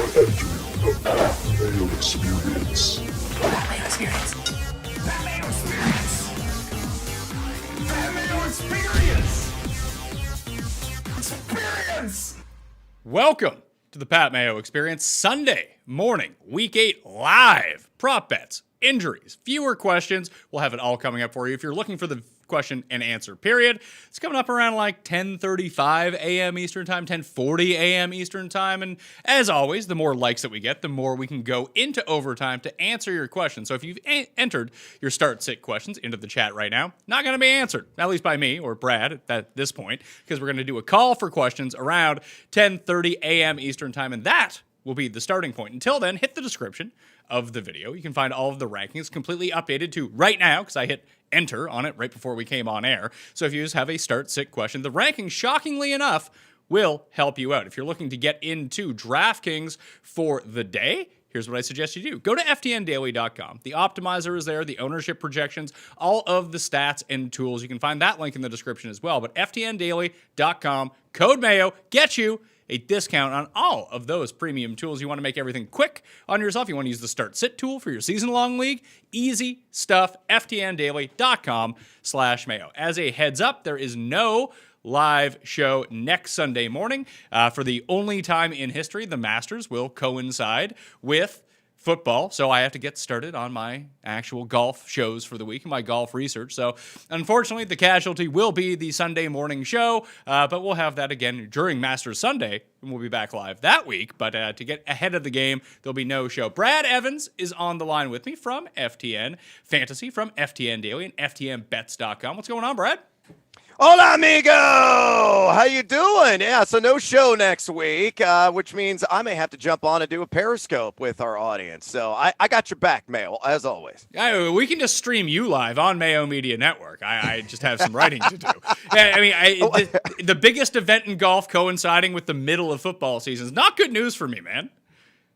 The Mayo Experience. Mayo Experience. Mayo Experience. Mayo Experience. Experience. Welcome to the Pat Mayo Experience. Sunday morning, Week 8 live. Prop bets, injuries, fewer questions. We'll have it all coming up for you. If you're looking for the question and answer period, it's coming up around like 10:35 a.m. Eastern Time, 10:40 a.m. Eastern Time. And as always, the more likes that we get, the more we can go into overtime to answer your questions. So if you've entered your start-sit questions into the chat right now, not going to be answered, at least by me or Brad at this point, because we're going to do a call for questions around 10:30 a.m. Eastern Time, and that will be the starting point. Until then, hit the description of the video. You can find all of the rankings completely updated to right now, because I hit enter on it right before we came on air. So if you just have a start-sit question, the rankings, shockingly enough, will help you out. If you're looking to get into DraftKings for the day, here's what I suggest you do. Go to ftndaily.com. The optimizer is there, the ownership projections, all of the stats and tools. You can find that link in the description as well. But ftndaily.com, code Mayo, get you a discount on all of those premium tools. You want to make everything quick on yourself. You want to use the start-sit tool for your season-long league. Easy stuff. ftndaily.com/Mayo. As a heads up, there is no live show next Sunday morning. For the only time in history, the Masters will coincide with football, so I have to get started on my actual golf shows for the week and my golf research. So unfortunately, the casualty will be the Sunday morning show, but we'll have that again during Masters Sunday, and we'll be back live that week. But to get ahead of the game, there'll be no show. Brad Evans is on the line with me from FTN Fantasy, from FTN Daily, and FTNBets.com. What's going on, Brad? Hola, amigo! How you doing? Yeah, so no show next week, which means I may have to jump on and do a Periscope with our audience. So I got your back, Mayo, as always. We can just stream you live on Mayo Media Network. I just have some writing to do. I mean, the biggest event in golf coinciding with the middle of football season is not good news for me, man.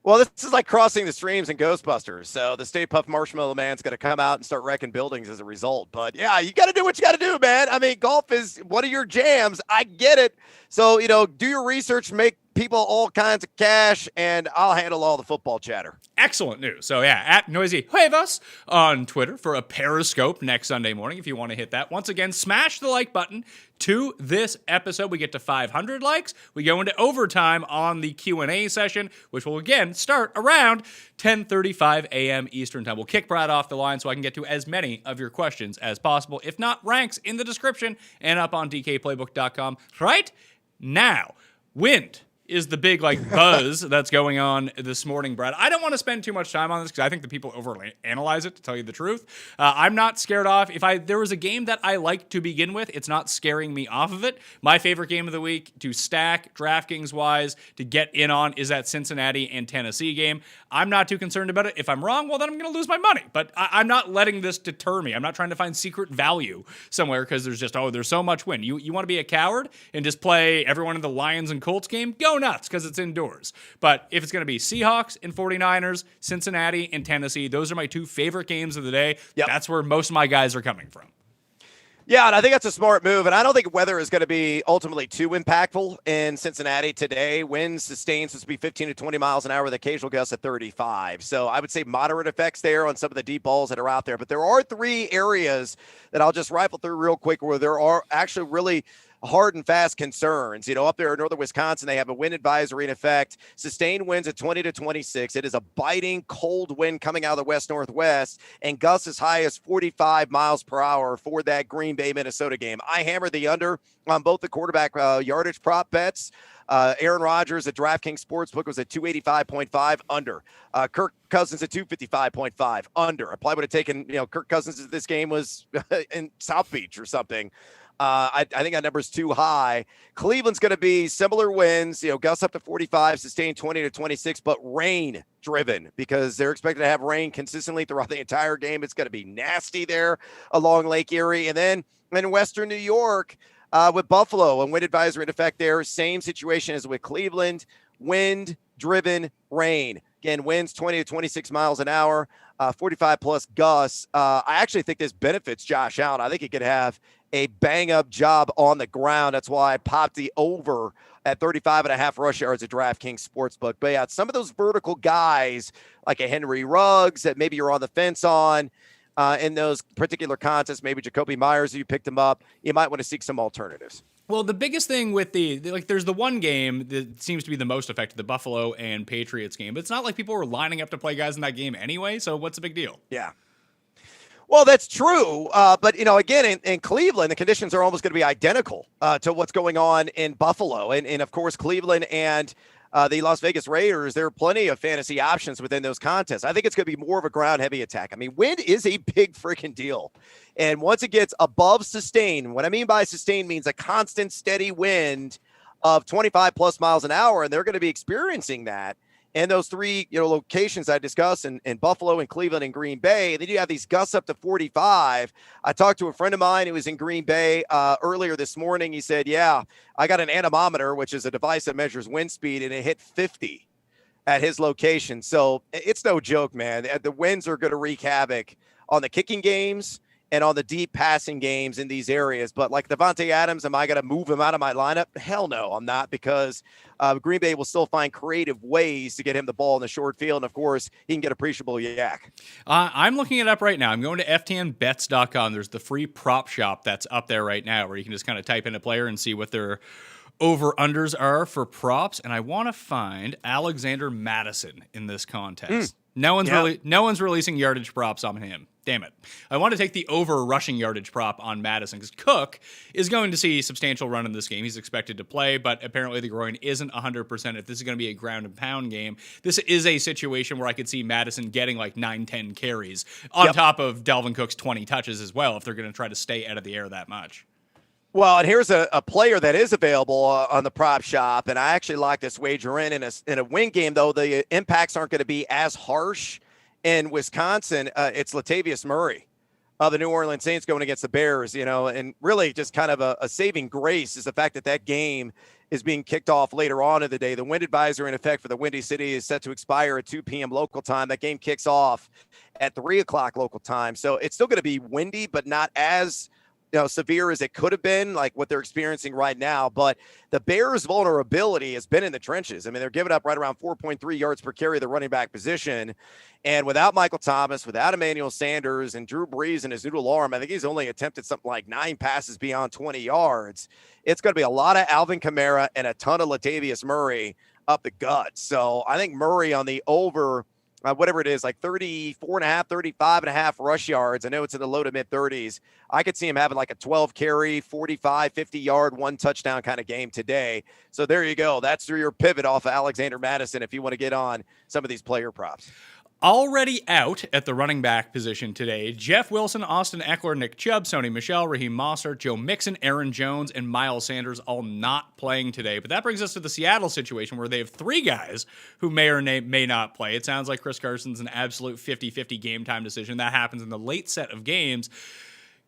Well, this is like crossing the streams in Ghostbusters. So the Stay Puft Marshmallow Man's going to come out and start wrecking buildings as a result. But yeah, you got to do what you got to do, man. I mean, golf is one of your jams. I get it. So, do your research, make people all kinds of cash, and I'll handle all the football chatter. Excellent news. So yeah, at Noisy Huevos on Twitter for a Periscope next Sunday morning if you want to hit that. Once again, smash the like button to this episode. We get to 500 likes. We go into overtime on the Q&A session, which will again start around 10:35 a.m. Eastern Time. We'll kick Brad off the line so I can get to as many of your questions as possible. If not, ranks in the description and up on dkplaybook.com right now. Wind is the big buzz that's going on this morning, Brad. I don't want to spend too much time on this because I think the people overanalyze it, to tell you the truth. I'm not scared off. If there was a game that I like to begin with, it's not scaring me off of it. My favorite game of the week to stack DraftKings-wise, to get in on, is that Cincinnati and Tennessee game. I'm not too concerned about it. If I'm wrong, well, then I'm going to lose my money. But I'm not letting this deter me. I'm not trying to find secret value somewhere because there's so much win. You want to be a coward and just play everyone in the Lions and Colts game? Go nuts, because it's indoors. But if it's going to be Seahawks and 49ers, Cincinnati and Tennessee, those are my two favorite games of the day. Yep. That's where most of my guys are coming from. Yeah, and I think that's a smart move, and I don't think weather is going to be ultimately too impactful in Cincinnati today. Winds sustained supposed to be 15 to 20 miles an hour with occasional gusts at 35. So I would say moderate effects there on some of the deep balls that are out there. But there are three areas that I'll just rifle through real quick where there are actually really hard and fast concerns. Up there in northern Wisconsin, they have a wind advisory in effect. Sustained winds at 20 to 26. It is a biting cold wind coming out of the west-northwest, and gusts as high as 45 miles per hour for that Green Bay, Minnesota game. I hammered the under on both the quarterback yardage prop bets. Aaron Rodgers at DraftKings Sportsbook was at 285.5 under. Kirk Cousins at 255.5 under. I probably would have taken, Kirk Cousins if this game was in South Beach or something. I think that number's too high. Cleveland's going to be similar winds, gusts up to 45, sustained 20 to 26, but rain driven because they're expected to have rain consistently throughout the entire game. It's going to be nasty there along Lake Erie. And then in Western New York with Buffalo and wind advisory in effect there, same situation as with Cleveland, wind driven rain. Again, winds 20 to 26 miles an hour, 45 plus gusts. I actually think this benefits Josh Allen. I think he could have a bang-up job on the ground. That's why I popped the over at 35.5 rush yards at DraftKings Sportsbook. But yeah, some of those vertical guys like a Henry Ruggs that maybe you're on the fence on in those particular contests, maybe Jacoby Myers, you picked him up, you might want to seek some alternatives. Well, the biggest thing with there's the one game that seems to be the most affected, the Buffalo and Patriots game. But it's not like people were lining up to play guys in that game anyway, so what's the big deal? Yeah. Well, that's true. But, again, in Cleveland, the conditions are almost going to be identical to what's going on in Buffalo. And of course, Cleveland and the Las Vegas Raiders, there are plenty of fantasy options within those contests. I think it's going to be more of a ground-heavy attack. I mean, wind is a big freaking deal. And once it gets above sustain, what I mean by sustain means a constant, steady wind of 25-plus miles an hour, and they're going to be experiencing that. And those three, locations I discussed in Buffalo and Cleveland and Green Bay, and then you have these gusts up to 45. I talked to a friend of mine who was in Green Bay earlier this morning. He said, yeah, I got an anemometer, which is a device that measures wind speed, and it hit 50 at his location. So it's no joke, man. The winds are going to wreak havoc on the kicking games and on the deep passing games in these areas. But like Devontae Adams, am I going to move him out of my lineup? Hell no, I'm not, because Green Bay will still find creative ways to get him the ball in the short field. And, of course, he can get appreciable yak. I'm looking it up right now. I'm going to ftnbets.com. There's the free prop shop that's up there right now where you can just kind of type in a player and see what their over-unders are for props. And I want to find Alexander Madison in this contest. No one's releasing yardage props on him. Damn it. I want to take the over rushing yardage prop on Madison because Cook is going to see substantial run in this game. He's expected to play, but apparently the groin isn't 100%. If this is going to be a ground and pound game, this is a situation where I could see Madison getting like 9-10 carries on top of Dalvin Cook's 20 touches as well if they're going to try to stay out of the air that much. Well, and here's a player that is available on the prop shop, and I actually like this wager in a win game, though the impacts aren't going to be as harsh in Wisconsin. It's Latavius Murray of the New Orleans Saints going against the Bears, and really just kind of a saving grace is the fact that game is being kicked off later on in the day. The wind advisory in effect for the Windy City is set to expire at 2 p.m. local time. That game kicks off at 3 o'clock local time. So it's still going to be windy, but not as severe as it could have been, like what they're experiencing right now. But the Bears' vulnerability has been in the trenches. I mean, they're giving up right around 4.3 yards per carry, the running back position. And without Michael Thomas, without Emmanuel Sanders and Drew Brees and his noodle arm, I think he's only attempted something like 9 passes beyond 20 yards. It's going to be a lot of Alvin Kamara and a ton of Latavius Murray up the gut. So I think Murray on the over, whatever it is, like 34.5, 35.5 rush yards. I know it's in the low to mid 30s. I could see him having like a 12 carry, 45, 50 yard, 1 touchdown kind of game today. So there you go. That's your pivot off of Alexander Madison if you want to get on some of these player props. Already out at the running back position today, Jeff Wilson, Austin Eckler, Nick Chubb, Sony Michel, Raheem Mostert, Joe Mixon, Aaron Jones, and Miles Sanders all not playing today. But that brings us to the Seattle situation where they have 3 guys who may or may not play. It sounds like Chris Carson's an absolute 50-50 game time decision. That happens in the late set of games.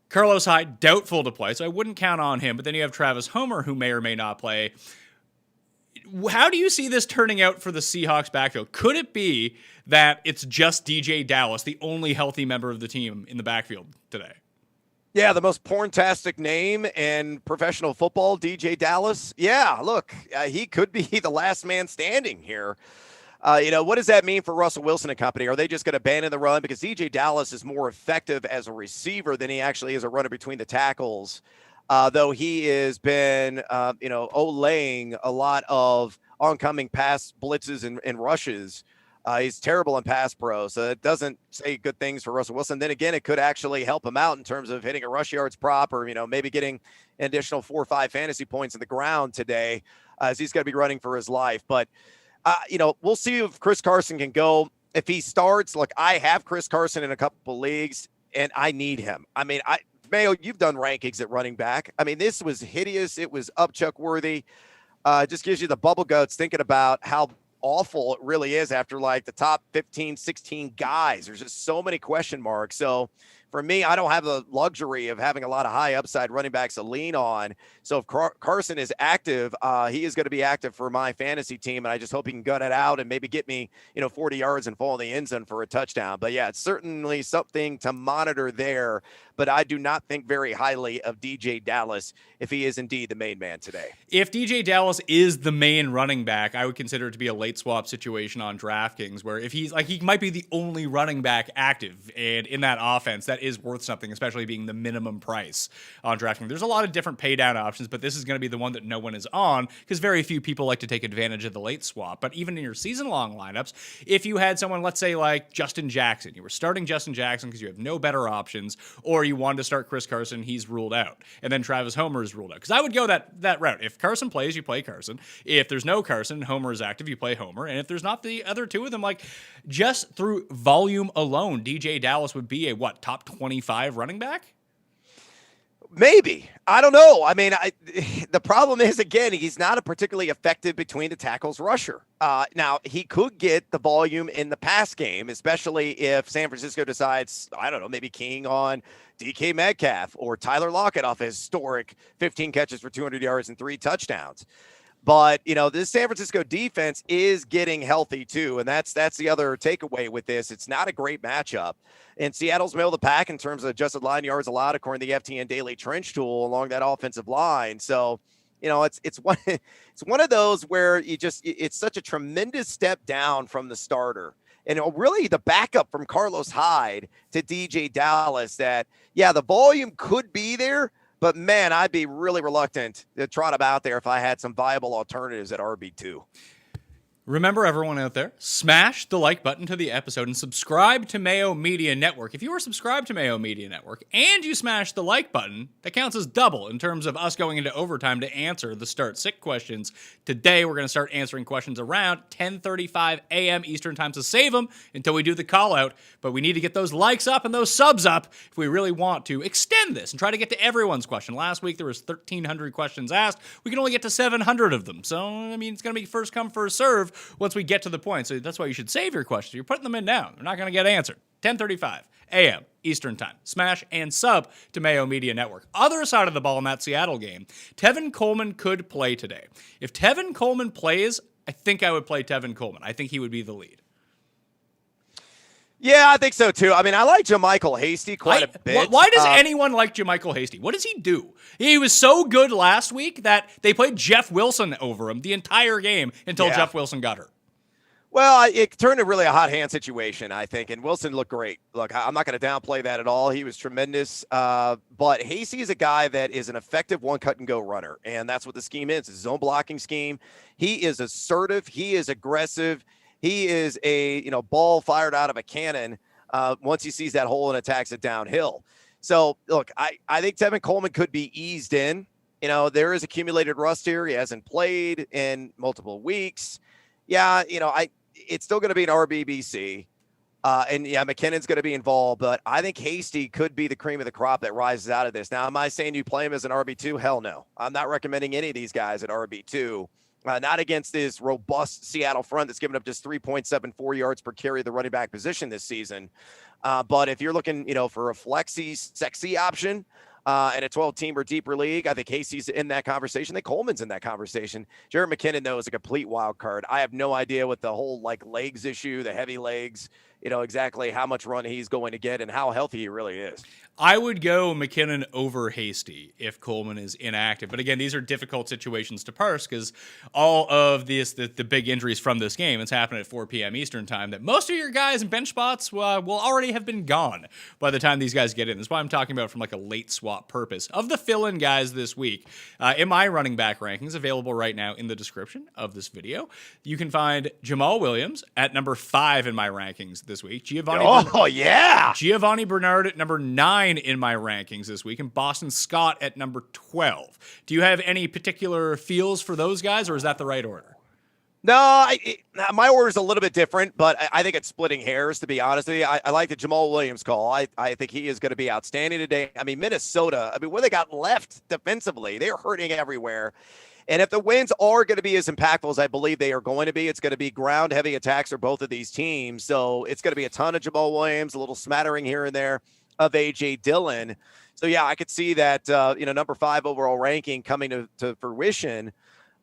Carlos Hyde, doubtful to play, so I wouldn't count on him. But then you have Travis Homer, who may or may not play. How do you see this turning out for the Seahawks backfield? Could it be that it's just DJ Dallas, the only healthy member of the team in the backfield today? Yeah, the most porntastic name in professional football, DJ Dallas. Yeah, look, he could be the last man standing here. What does that mean for Russell Wilson and company? Are they just going to abandon the run? Because DJ Dallas is more effective as a receiver than he actually is a runner between the tackles. Though he has been, olaying a lot of oncoming pass blitzes and rushes. He's terrible in pass pro, so it doesn't say good things for Russell Wilson. Then again, it could actually help him out in terms of hitting a rush yards prop or, maybe getting an additional 4 or 5 fantasy points in the ground today as he's going to be running for his life. But, we'll see if Chris Carson can go. If he starts, look, I have Chris Carson in a couple leagues, and I need him. I mean, Mayo, you've done rankings at running back. I mean, this was hideous. It was upchuck worthy. It just gives you the bubble guts thinking about how awful it really is after like the top 15, 16 guys. There's just so many question marks. So for me, I don't have the luxury of having a lot of high upside running backs to lean on. So if Carson is active, he is going to be active for my fantasy team, and I just hope he can gut it out and maybe get me, 40 yards and fall in the end zone for a touchdown. But yeah, it's certainly something to monitor there. But I do not think very highly of DJ Dallas if he is indeed the main man today. If DJ Dallas is the main running back, I would consider it to be a late swap situation on DraftKings, where if he's like, he might be the only running back active, and in that offense, that is worth something, especially being the minimum price on DraftKings. There's a lot of different pay down options, but this is going to be the one that no one is on because very few people like to take advantage of the late swap. But even in your season long lineups, if you had someone, let's say like Justin Jackson, you were starting Justin Jackson because you have no better options, or you wanted to start Chris Carson, he's ruled out. And then Travis Homer is ruled out. Because I would go that route. If Carson plays, you play Carson. If there's no Carson, Homer is active, you play Homer. And if there's not the other two of them, like just through volume alone, DJ Dallas would be a top 25 running back? Maybe. I don't know. I mean, the problem is, again, he's not a particularly effective between the tackles rusher. Now, he could get the volume in the pass game, especially if San Francisco decides, I don't know, maybe keying on DK Metcalf or Tyler Lockett off his historic 15 catches for 200 yards and 3 touchdowns. But, this San Francisco defense is getting healthy too. And that's the other takeaway with this. It's not a great matchup. And Seattle's middle of the pack in terms of adjusted line yards allowed, according to the FTN Daily Trench tool, along that offensive line. So, it's one of those where it's such a tremendous step down from the starter. And really the backup from Carlos Hyde to DJ Dallas that, yeah, the volume could be there, but man, I'd be really reluctant to trot him out there if I had some viable alternatives at RB2. Remember, everyone out there, smash the like button to the episode and subscribe to Mayo Media Network. If you are subscribed to Mayo Media Network and you smash the like button, that counts as double in terms of us going into overtime to answer the start sick questions. Today, we're going to start answering questions around 10:35 a.m. Eastern time, so save them until we do the call out. But we need to get those likes up and those subs up if we really want to extend this and try to get to everyone's question. Last week, there was 1,300 questions asked. We can only get to 700 of them. So, I mean, it's going to be first come, first serve once we get to the point. So that's why you should save your questions. You're putting them in now. They're not going to get answered. 10:35 a.m. Eastern time. Smash and sub to Mayo Media Network. Other side of the ball in that Seattle game, Tevin Coleman could play today. If Tevin Coleman plays, I think I would play Tevin Coleman. I think he would be the lead. Yeah, I think so too. I mean, I like JaMychal Hasty quite a bit. Why does anyone like JaMychal Hasty? What does he do? He was so good last week that they played Jeff Wilson over him the entire game until Jeff Wilson got hurt. Well, it turned to really a hot hand situation, I think, and Wilson looked great. Look, I'm not going to downplay that at all. He was tremendous. But Hasty is a guy that is an effective one-cut-and-go runner, and that's what the scheme is. It's a zone blocking scheme. He is assertive. He is aggressive. He is a ball fired out of a cannon once he sees that hole and attacks it downhill. So, look, I think Tevin Coleman could be eased in. There is accumulated rust here. He hasn't played in multiple weeks. Yeah, it's still going to be an RBBC. And, yeah, McKinnon's going to be involved. But I think Hasty could be the cream of the crop that rises out of this. Now, am I saying you play him as an RB2? Hell no. I'm not recommending any of these guys at RB2. Not against this robust Seattle front that's given up just 3.74 yards per carry at the running back position this season. But if you're looking, for a flexy, sexy option and a 12-team or deeper league, I think Hasty's in that conversation. I think Coleman's in that conversation. Jared McKinnon, though, is a complete wild card. I have no idea what the whole legs issue, the heavy legs, exactly how much run he's going to get and how healthy he really is. I would go McKinnon over Hasty if Coleman is inactive. But again, these are difficult situations to parse because all of the big injuries from this game, it's happening at 4 p.m. Eastern time, that most of your guys in bench spots will already have been gone by the time these guys get in. That's why I'm talking about from a late swap purpose. Of the fill-in guys this week, in my running back rankings, available right now in the description of this video, you can find Jamal Williams at number 5 in my rankings this week. Giovanni Bernard at number 9 in my rankings this week, and Boston Scott at number 12. Do you have any particular feels for those guys, or is that the right order? No, my order is a little bit different, but I think it's splitting hairs, to be honest with you. I like the Jamal Williams call. I think he is going to be outstanding today. I mean, Minnesota, what they got left defensively, they're hurting everywhere. And if the wins are going to be as impactful as I believe they are going to be, it's going to be ground-heavy attacks for both of these teams. So it's going to be a ton of Jamal Williams, a little smattering here and there of A.J. Dillon. So, yeah, I could see that, number 5 overall ranking coming to fruition.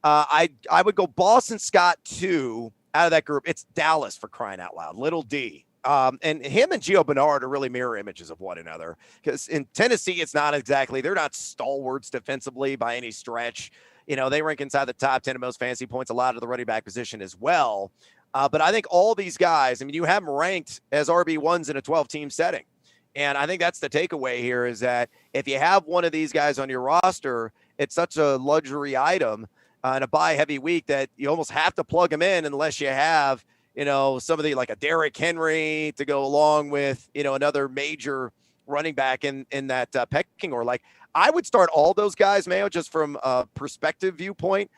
I would go Boston Scott 2 out of that group. It's Dallas, for crying out loud, little D. And him and Gio Bernard are really mirror images of one another, because in Tennessee, they're not stalwarts defensively by any stretch. They rank inside the top 10 of most fantasy points allowed to the running back position as well. But I think all these guys, you have them ranked as RB1s in a 12-team setting. And I think that's the takeaway here, is that if you have one of these guys on your roster, it's such a luxury item in a buy-heavy week that you almost have to plug them in unless you have, somebody like a Derrick Henry to go along with, another major running back in that pecking order. Like, I would start all those guys, Mayo, just from a perspective viewpoint,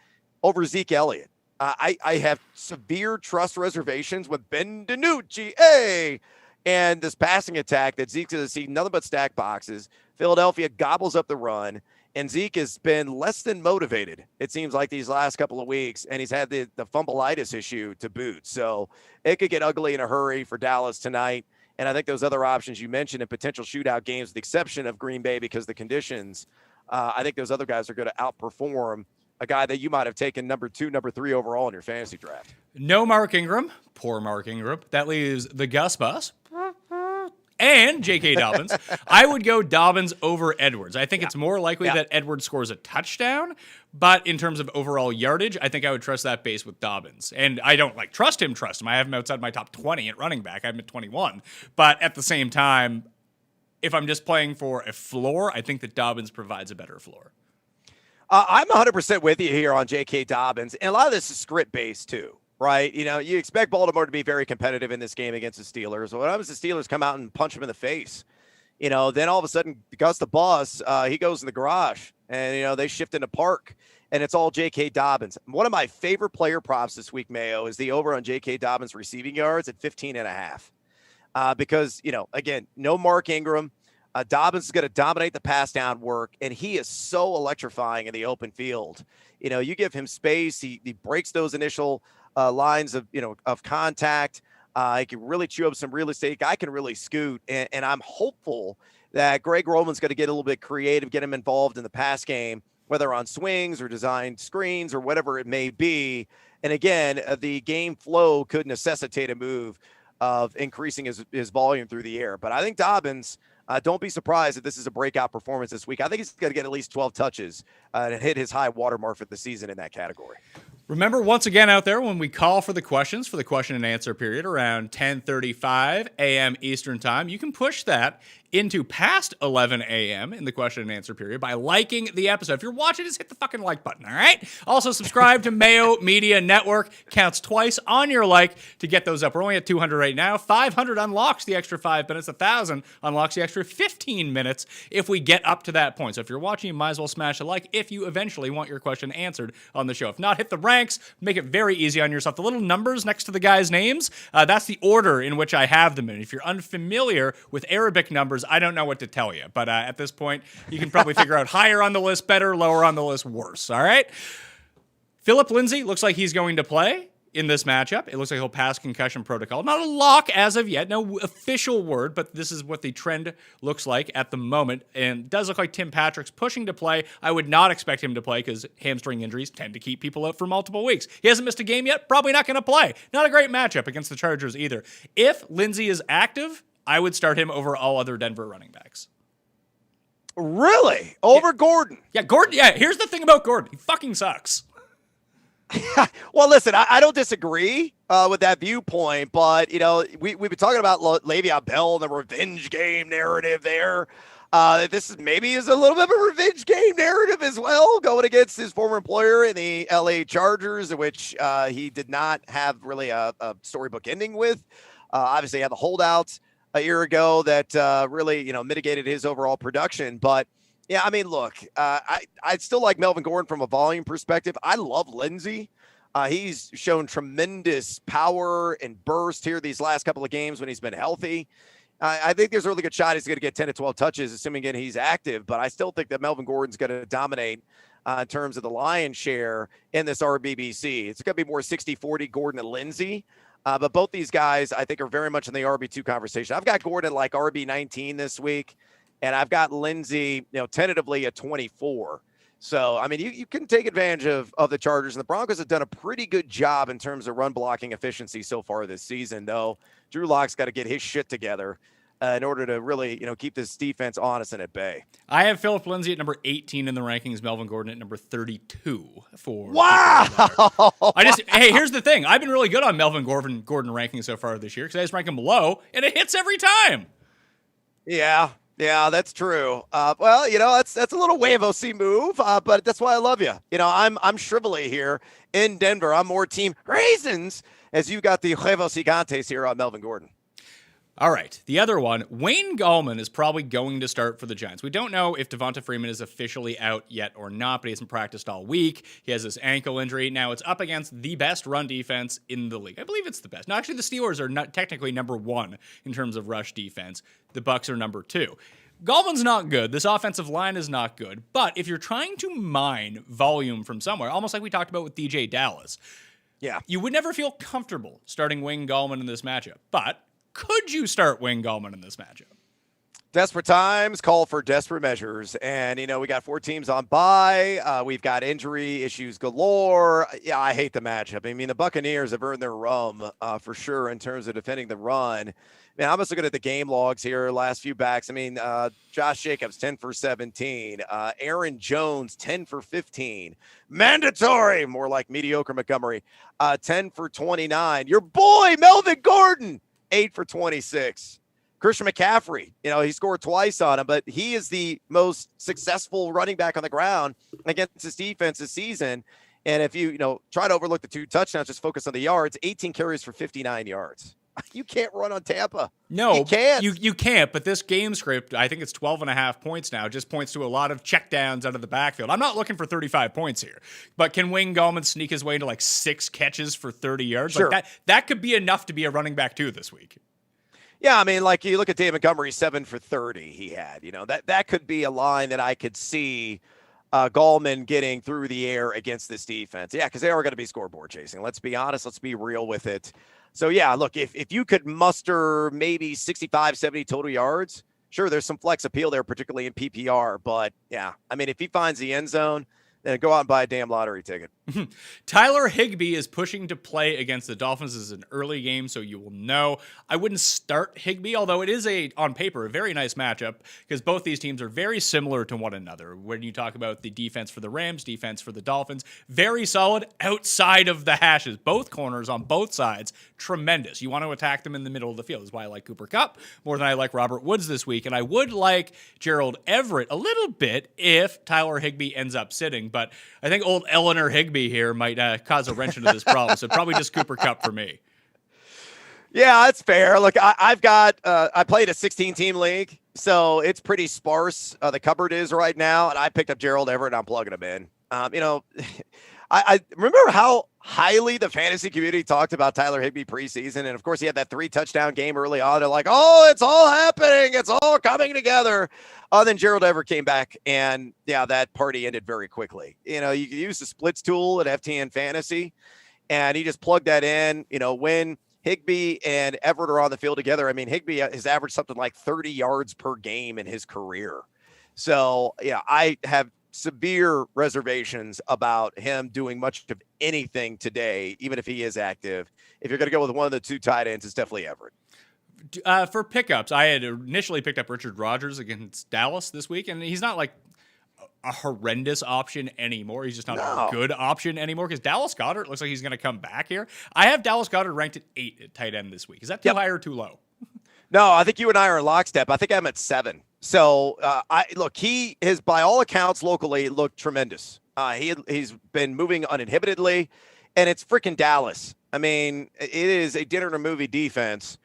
over Zeke Elliott. I have severe trust reservations with Ben DiNucci, and this passing attack that Zeke's going to see nothing but stack boxes. Philadelphia gobbles up the run, and Zeke has been less than motivated, it seems like, these last couple of weeks, and he's had the fumbleitis issue to boot. So it could get ugly in a hurry for Dallas tonight. And I think those other options you mentioned in potential shootout games, with the exception of Green Bay because of the conditions, I think those other guys are going to outperform a guy that you might have taken number 2, number 3 overall in your fantasy draft. No Mark Ingram. Poor Mark Ingram. That leaves the Gus Bus and J.K. Dobbins. I would go Dobbins over Edwards. I think it's more likely that Edwards scores a touchdown, but in terms of overall yardage, I think I would trust that base with Dobbins. And I don't trust him. I have him outside my top 20 at running back. I have him at 21. But at the same time, if I'm just playing for a floor, I think that Dobbins provides a better floor. I'm 100% with you here on J.K. Dobbins. And a lot of this is script-based too, right? You expect Baltimore to be very competitive in this game against the Steelers. What happens if the Steelers come out and punch him in the face? Then all of a sudden, Gus the boss, he goes in the garage, and, they shift into park, and it's all J.K. Dobbins. One of my favorite player props this week, Mayo, is the over on J.K. Dobbins receiving yards at 15.5. Because, again, no Mark Ingram. Dobbins is going to dominate the pass down work, and he is so electrifying in the open field. You give him space, he breaks those initial lines of contact. He can really chew up some real estate. Guy can really scoot, and I'm hopeful that Greg Roman's going to get a little bit creative, get him involved in the pass game, whether on swings or designed screens or whatever it may be. And again, the game flow could necessitate a move of increasing his volume through the air. But I think Dobbins, don't be surprised if this is a breakout performance this week. I think he's going to get at least 12 touches and hit his high watermark for the season in that category. Remember, once again, out there, when we call for the questions for the question and answer period around 10:35 a.m. Eastern time, you can push that into past 11 a.m. in the question and answer period by liking the episode. If you're watching, just hit the fucking like button, all right? Also, subscribe to Mayo Media Network. Counts twice on your like to get those up. We're only at 200 right now. 500 unlocks the extra 5 minutes. 1,000 unlocks the extra 15 minutes if we get up to that point. So if you're watching, you might as well smash a like if you eventually want your question answered on the show. If not, hit the ranks. Make it very easy on yourself. The little numbers next to the guys' names, that's the order in which I have them in. If you're unfamiliar with Arabic numbers, I don't know what to tell you. But at this point, you can probably figure out higher on the list, better, lower on the list, worse. All right? Phillip Lindsay looks like he's going to play in this matchup. It looks like he'll pass concussion protocol. Not a lock as of yet, no official word, but this is what the trend looks like at the moment. And it does look like Tim Patrick's pushing to play. I would not expect him to play because hamstring injuries tend to keep people out for multiple weeks. He hasn't missed a game yet, probably not going to play. Not a great matchup against the Chargers either. If Lindsey is active, I would start him over all other Denver running backs. Really? Over Gordon? Yeah, Gordon. Yeah, here's the thing about Gordon. He fucking sucks. Well, listen, I don't disagree with that viewpoint, but, we've been talking about Le'Veon Bell and the revenge game narrative there. This is a little bit of a revenge game narrative as well, going against his former employer in the LA Chargers, in which he did not have really a storybook ending with. Obviously, he had the holdouts a year ago that really, mitigated his overall production. But, yeah, I mean, look, I still like Melvin Gordon from a volume perspective. I love Lindsey. He's shown tremendous power and burst here these last couple of games when he's been healthy. I think there's a really good shot he's going to get 10 to 12 touches, assuming again he's active. But I still think that Melvin Gordon's going to dominate in terms of the lion's share in this RBBC. It's going to be more 60-40 Gordon and Lindsey. But both these guys, I think, are very much in the RB2 conversation. I've got Gordon like RB19 this week, and I've got Lindsey, tentatively at 24. So, I mean, you can take advantage of the Chargers, and the Broncos have done a pretty good job in terms of run blocking efficiency so far this season, though. Drew Lock's got to get his shit together in order to really, keep this defense honest and at bay. I have Phillip Lindsay at number 18 in the rankings, Melvin Gordon at number 32 for. Wow! Hey, here's the thing. I've been really good on Melvin Gordon rankings so far this year because I just rank him low, and it hits every time. Yeah, that's true. Well, that's a little Wavosy move, but that's why I love you. I'm shrivelly here in Denver. I'm more team raisins as you got the Huevos Gigantes here on Melvin Gordon. All right, the other one, Wayne Gallman is probably going to start for the Giants. We don't know if Devonta Freeman is officially out yet or not, but he hasn't practiced all week. He has this ankle injury. Now, it's up against the best run defense in the league. I believe it's the best. No, actually, the Steelers are not technically number one in terms of rush defense. The Bucs are number two. Gallman's not good. This offensive line is not good. But if you're trying to mine volume from somewhere, almost like we talked about with DJ Dallas, you would never feel comfortable starting Wayne Gallman in this matchup. But could you start Wayne Gallman in this matchup? Desperate times call for desperate measures. And, we got 4 teams on bye. We've got injury issues galore. Yeah, I hate the matchup. I mean, the Buccaneers have earned their rum for sure in terms of defending the run. Man, I'm just looking at the game logs here, last few backs. I mean, Josh Jacobs, 10 for 17. Aaron Jones, 10 for 15. Mandatory, more like mediocre Montgomery, 10 for 29. Your boy, Melvin Gordon, 8 for 26. Christian McCaffrey, he scored twice on him, but he is the most successful running back on the ground against his defense this season. And if you, try to overlook the 2 touchdowns, just focus on the yards, 18 carries for 59 yards. You can't run on Tampa. No, you can't. You can't, but this game script, I think it's 12.5 points now, just points to a lot of checkdowns out of the backfield. I'm not looking for 35 points here, but can Wayne Gallman sneak his way into like 6 catches for 30 yards? Sure. Like that could be enough to be a running back too this week. Yeah, I mean, like you look at David Montgomery, 7 for 30 he had. That could be a line that I could see Gallman getting through the air against this defense. Yeah, because they are going to be scoreboard chasing. Let's be honest. Let's be real with it. So, yeah, look, if you could muster maybe 65, 70 total yards, sure, there's some flex appeal there, particularly in PPR. But, yeah, I mean, if he finds the end zone, then go out and buy a damn lottery ticket. Tyler Higbee is pushing to play against the Dolphins. This is an early game, so you will know. I wouldn't start Higbee, although it is on paper, a very nice matchup because both these teams are very similar to one another. When you talk about the defense for the Rams, defense for the Dolphins, very solid outside of the hashes. Both corners on both sides, tremendous. You want to attack them in the middle of the field. That's why I like Cooper Kupp more than I like Robert Woods this week, and I would like Gerald Everett a little bit if Tyler Higbee ends up sitting, but I think old Eleanor Higbee here might cause a wrench into this problem. So probably just Cooper Kupp for me. Yeah, that's fair. Look, I've got I played a 16-team league, so it's pretty sparse. The cupboard is right now, and I picked up Gerald Everett, and I'm plugging him in. I remember how highly the fantasy community talked about Tyler Higbee preseason, and of course he had that 3-touchdown game early on. They're like, "Oh, it's all happening. It's all coming together." Then Gerald Everett came back, and yeah, that party ended very quickly. You can use the splits tool at FTN Fantasy, and he just plugged that in. When Higbee and Everett are on the field together, I mean, Higbee has averaged something like 30 yards per game in his career. So, yeah, I have severe reservations about him doing much of anything today, even if he is active. If you're going to go with one of the 2 tight ends, it's definitely Everett. For pickups, I had initially picked up Richard Rodgers against Dallas this week, and he's not like a horrendous option anymore. He's just not a good option anymore because Dallas Goedert looks like he's going to come back here. I have Dallas Goedert ranked at 8 at tight end this week. Is that too high or too low? No, I think you and I are in lockstep. I think I'm at 7. So, he has, by all accounts locally, looked tremendous. He's been moving uninhibitedly, and it's freaking Dallas. I mean, it is a dinner and a movie defense,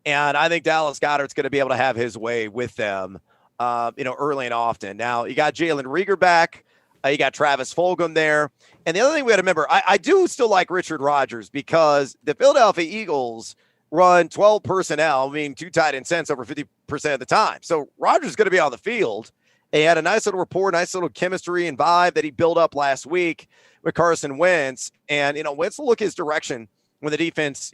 and I think Dallas Goedert's going to be able to have his way with them, early and often. Now, you got Jalen Reagor back. You got Travis Fulgham there. And the other thing we got to remember, I do still like Richard Rodgers because the Philadelphia Eagles run 12 personnel, 2 tight end sets over 50% of the time. So Rodgers is going to be on the field. He had a nice little rapport, nice little chemistry and vibe that he built up last week with Carson Wentz. And, Wentz will look his direction when the defense,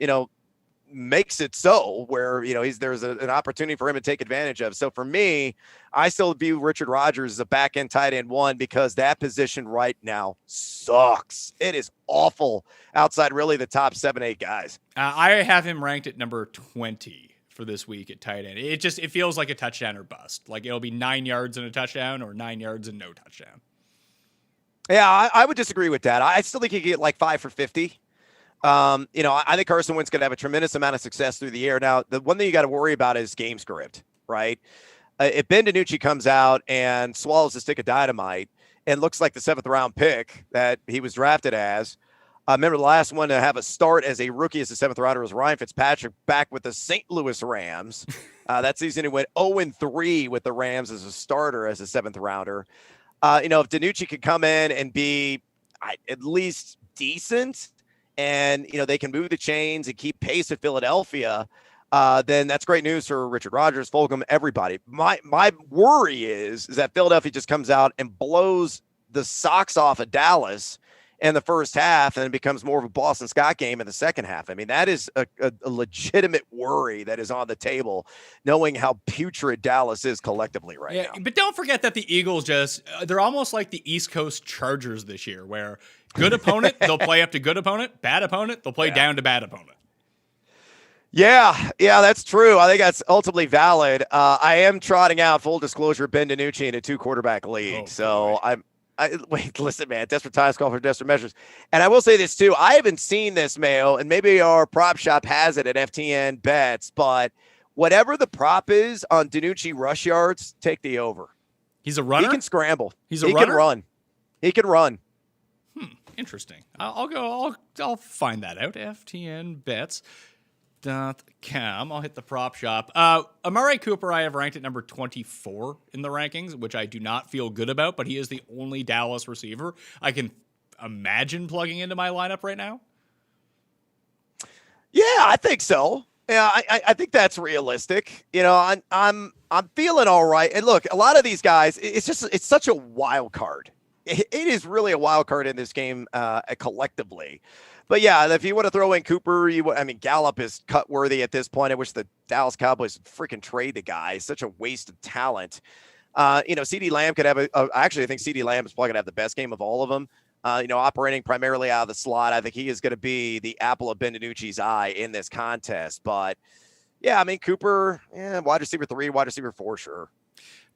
makes it so where, there's an opportunity for him to take advantage of. So for me, I still view Richard Rodgers as a back end tight end one because that position right now sucks. It is awful outside really the top 7-8 guys. I have him ranked at number 20 for this week at tight end. It feels like a touchdown or bust. Like it'll be 9 yards and a touchdown or 9 yards and no touchdown. Yeah, I would disagree with that. I still think he could get like 5 for 50. I think Carson Wentz going to have a tremendous amount of success through the air. Now, the one thing you got to worry about is game script, right? If Ben DiNucci comes out and swallows a stick of dynamite and looks like the 7th round pick that he was drafted as, remember the last one to have a start as a rookie as a 7th rounder was Ryan Fitzpatrick back with the St. Louis Rams. That season he went 0-3 with the Rams as a starter as a 7th rounder. If DiNucci could come in and be at least decent, and they can move the chains and keep pace at Philadelphia, then that's great news for Richard Rodgers, Fulgham, everybody. My worry is that Philadelphia just comes out and blows the socks off of Dallas in the first half, and it becomes more of a Boston Scott game in the second half. I mean, that is a legitimate worry that is on the table, knowing how putrid Dallas is collectively right now. But don't forget that the Eagles they're almost like the East Coast Chargers this year, where good opponent, they'll play up to good opponent, bad opponent, they'll play down to bad opponent. Yeah, that's true. I think that's ultimately valid. I am trotting out, full disclosure, Ben DiNucci in a 2-quarterback league. Wait, listen, man, desperate times call for desperate measures. And I will say this too. I haven't seen this, Mayo, and maybe our prop shop has it at FTN bets, but whatever the prop is on DiNucci rush yards, take the over. He's a runner? He can scramble. He can run. He can run. Interesting. I'll find that out. FTN bets. .com. I'll hit the prop shop. Amari Cooper, I have ranked at number 24 in the rankings, which I do not feel good about, but he is the only Dallas receiver I can imagine plugging into my lineup right now. Yeah, I think so. Yeah, I think that's realistic. I'm feeling all right. And look, a lot of these guys, it's such a wild card. It is really a wild card in this game collectively. But yeah, if you want to throw in Cooper, Gallup is cut worthy at this point. I wish the Dallas Cowboys would freaking trade the guy. It's such a waste of talent. CeeDee Lamb could have actually, I think CeeDee Lamb is probably going to have the best game of all of them. Operating primarily out of the slot. I think he is going to be the apple of Ben DiNucci's eye in this contest. But yeah, Cooper, wide receiver 3, wide receiver 4, sure.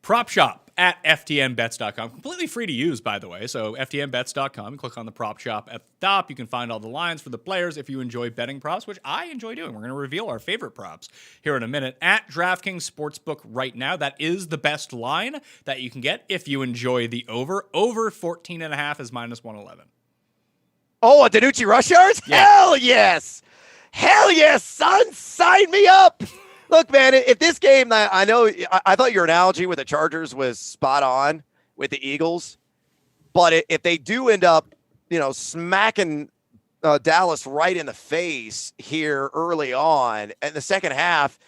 Prop shop at ftnbets.com. Completely free to use, by the way. So ftnbets.com, click on the prop shop at the top. You can find all the lines for the players if you enjoy betting props, which I enjoy doing. We're going to reveal our favorite props here in a minute at DraftKings Sportsbook right now. That is the best line that you can get if you enjoy the over. Over 14.5 is minus 111. Oh, a DiNucci rush yards? Yeah. Hell yes. Hell yes, son. Sign me up. Look, man, if this game, I know I thought your analogy with the Chargers was spot on with the Eagles, but if they do end up, smacking Dallas right in the face here early on in the second half,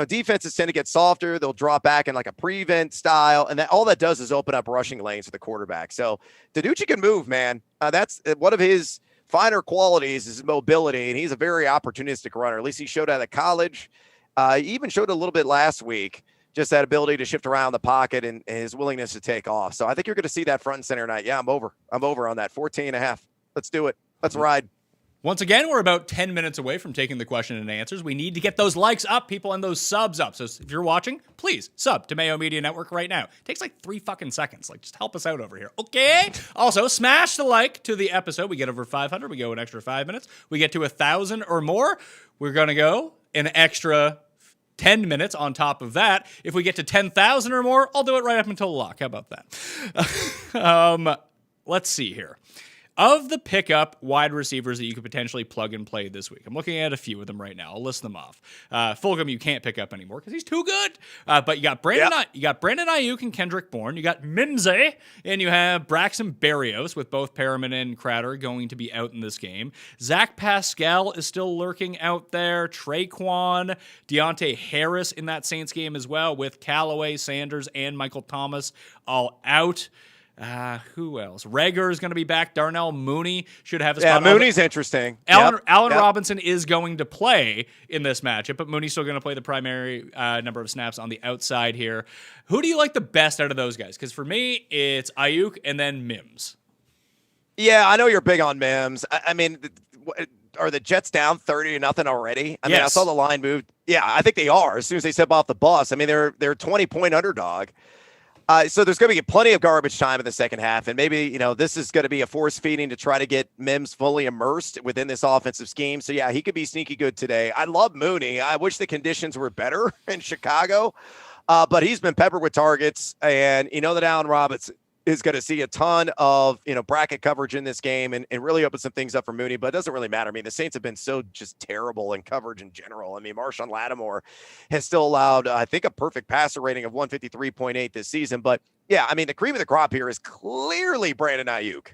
defenses tend to get softer. They'll drop back in like a prevent style, and all that does is open up rushing lanes for the quarterback. So DiNucci can move, man. That's one of his finer qualities is mobility, and he's a very opportunistic runner. At least he showed out of college. He even showed a little bit last week, just that ability to shift around the pocket and his willingness to take off. So I think you're going to see that front and center tonight. Yeah, I'm over on that 14.5. Let's do it. Let's ride. Once again, we're about 10 minutes away from taking the question and answers. We need to get those likes up, people, and those subs up. So if you're watching, please sub to Mayo Media Network right now. It takes like 3 fucking seconds. Just help us out over here. Okay? Also, smash the like to the episode. We get over 500. We go an extra 5 minutes. We get to 1,000 or more. We're going to go an extra 10 minutes on top of that. If we get to 10,000 or more, I'll do it right up until lock. How about that? Let's see here. Of the pickup wide receivers that you could potentially plug and play this week, I'm looking at a few of them right now. I'll list them off. Fulgham, you can't pick up anymore because he's too good. But you got Brandon Ayuk and Kendrick Bourne. You got Lindsey, and you have Braxton Berrios with both Perriman and Crowder going to be out in this game. Zach Pascal is still lurking out there. Traquan, Deontay Harris in that Saints game as well with Callaway, Sanders, and Michael Thomas all out. Who else? Rager is going to be back. Darnell Mooney should have a spot. Yeah, Mooney's interesting. Allen Yep. Robinson is going to play in this matchup, but Mooney's still going to play the primary number of snaps on the outside here. Who do you like the best out of those guys? Because for me, it's Ayuk and then Mims. Yeah, I know you're big on Mims. I mean, are the Jets down 30-0 already? I mean, I saw the line move. Yeah, I think they are as soon as they step off the bus. I mean, they're 20-point underdog. So there's going to be plenty of garbage time in the second half. And maybe, this is going to be a force feeding to try to get Mims fully immersed within this offensive scheme. So, yeah, he could be sneaky good today. I love Mooney. I wish the conditions were better in Chicago. But he's been peppered with targets. And that Allen Robinson is going to see a ton of, bracket coverage in this game and really open some things up for Mooney, but it doesn't really matter. I mean, the Saints have been so just terrible in coverage in general. I mean, Marshawn Lattimore has still allowed, I think, a perfect passer rating of 153.8 this season. But yeah, I mean, the cream of the crop here is clearly Brandon Ayuk.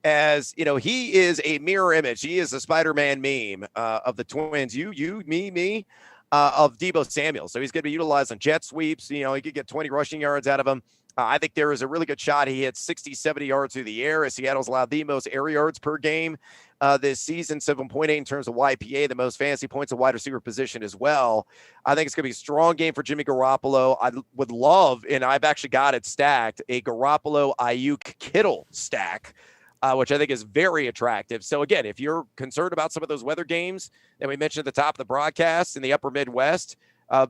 As he is a mirror image. He is a Spider-Man meme of the twins. You, me, of Deebo Samuel. So he's going to be utilized on jet sweeps. He could get 20 rushing yards out of him. I think there is a really good shot. He hit 60, 70 yards through the air, as Seattle's allowed the most air yards per game this season, 7.8 in terms of YPA, the most fantasy points of wide receiver position as well. I think it's going to be a strong game for Jimmy Garoppolo. I would love, and I've actually got it stacked, a Garoppolo Ayuk Kittle stack, which I think is very attractive. So again, if you're concerned about some of those weather games that we mentioned at the top of the broadcast in the upper Midwest,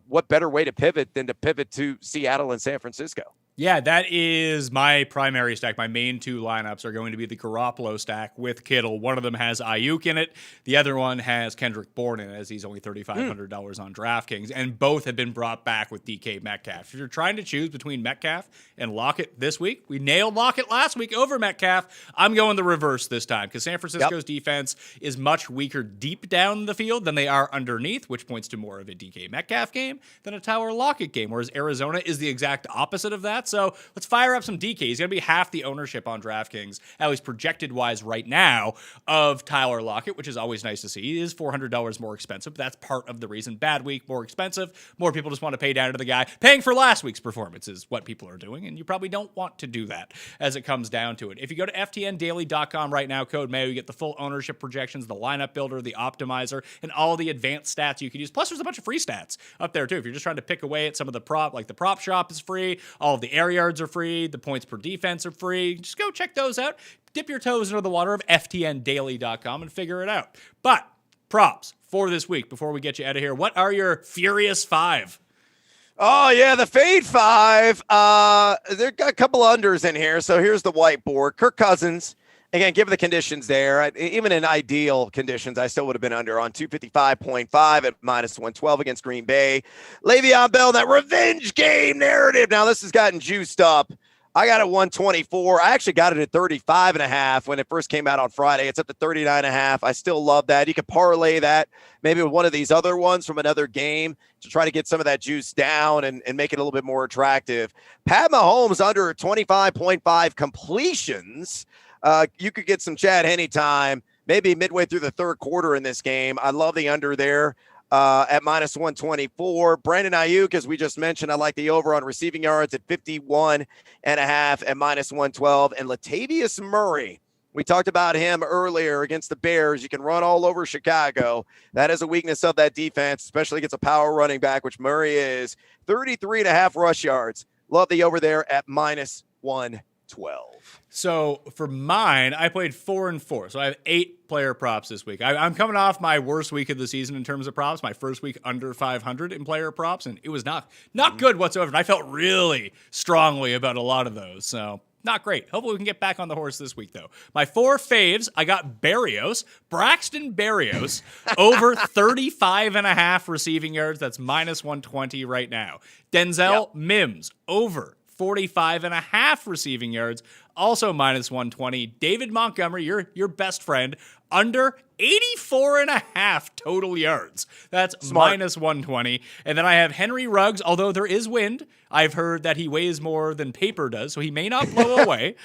what better way to pivot than to pivot to Seattle and San Francisco? Yeah, that is my primary stack. My main two lineups are going to be the Garoppolo stack with Kittle. One of them has Ayuk in it. The other one has Kendrick Bourne in it, as he's only $3,500 on DraftKings. And both have been brought back with DK Metcalf. If you're trying to choose between Metcalf and Lockett this week, we nailed Lockett last week over Metcalf. I'm going the reverse this time because San Francisco's defense is much weaker deep down the field than they are underneath, which points to more of a DK Metcalf game than a Tyler Lockett game, whereas Arizona is the exact opposite of that. So let's fire up some DK. He's going to be half the ownership on DraftKings, at least projected-wise right now, of Tyler Lockett, which is always nice to see. He is $400 more expensive. That's part of the reason. Bad week, more expensive. More people just want to pay down to the guy. Paying for last week's performance is what people are doing, and you probably don't want to do that as it comes down to it. If you go to ftndaily.com right now, code Mayo, you get the full ownership projections, the lineup builder, the optimizer, and all the advanced stats you can use. Plus, there's a bunch of free stats up there, too. If you're just trying to pick away at some of the prop, like the prop shop is free, all of the air yards are free, the points per defense are free. Just go check those out. Dip your toes into the water of ftndaily.com and figure it out. But props for this week, before we get you out of here, what are your Furious 5? Oh, yeah, the Fade 5. They've got a couple unders in here. So here's the whiteboard. Kirk Cousins. Again, given the conditions there, even in ideal conditions, I still would have been under on 255.5 at minus 112 against Green Bay. Le'Veon Bell, that revenge game narrative. Now, this has gotten juiced up. I got it 124. I actually got it at 35.5 when it first came out on Friday. It's up to 39.5. I still love that. You could parlay that maybe with one of these other ones from another game to try to get some of that juice down and make it a little bit more attractive. Pat Mahomes under 25.5 completions. You could get some Chad Henne time, maybe midway through the third quarter in this game. I love the under there at minus 124. Brandon Ayuk, as we just mentioned, I like the over on receiving yards at 51.5 at minus 112. And Latavius Murray, we talked about him earlier against the Bears. You can run all over Chicago. That is a weakness of that defense, especially against a power running back, which Murray is. 33.5 rush yards. Love the over there at minus 112. So for mine, I played 4 and 4. So I have 8 player props this week. I'm coming off my worst week of the season in terms of props. My first week under 500 in player props, and it was not good whatsoever. And I felt really strongly about a lot of those. So not great. Hopefully we can get back on the horse this week, though. My 4 faves, I got Braxton Berrios, over 35.5 receiving yards. That's minus 120 right now. Denzel Mims, over 45.5 receiving yards, also minus 120. David Montgomery, your best friend, under 84.5 total yards. That's Smart. minus 120. And then I have Henry Ruggs, although there is wind. I've heard that he weighs more than paper does, so he may not blow away.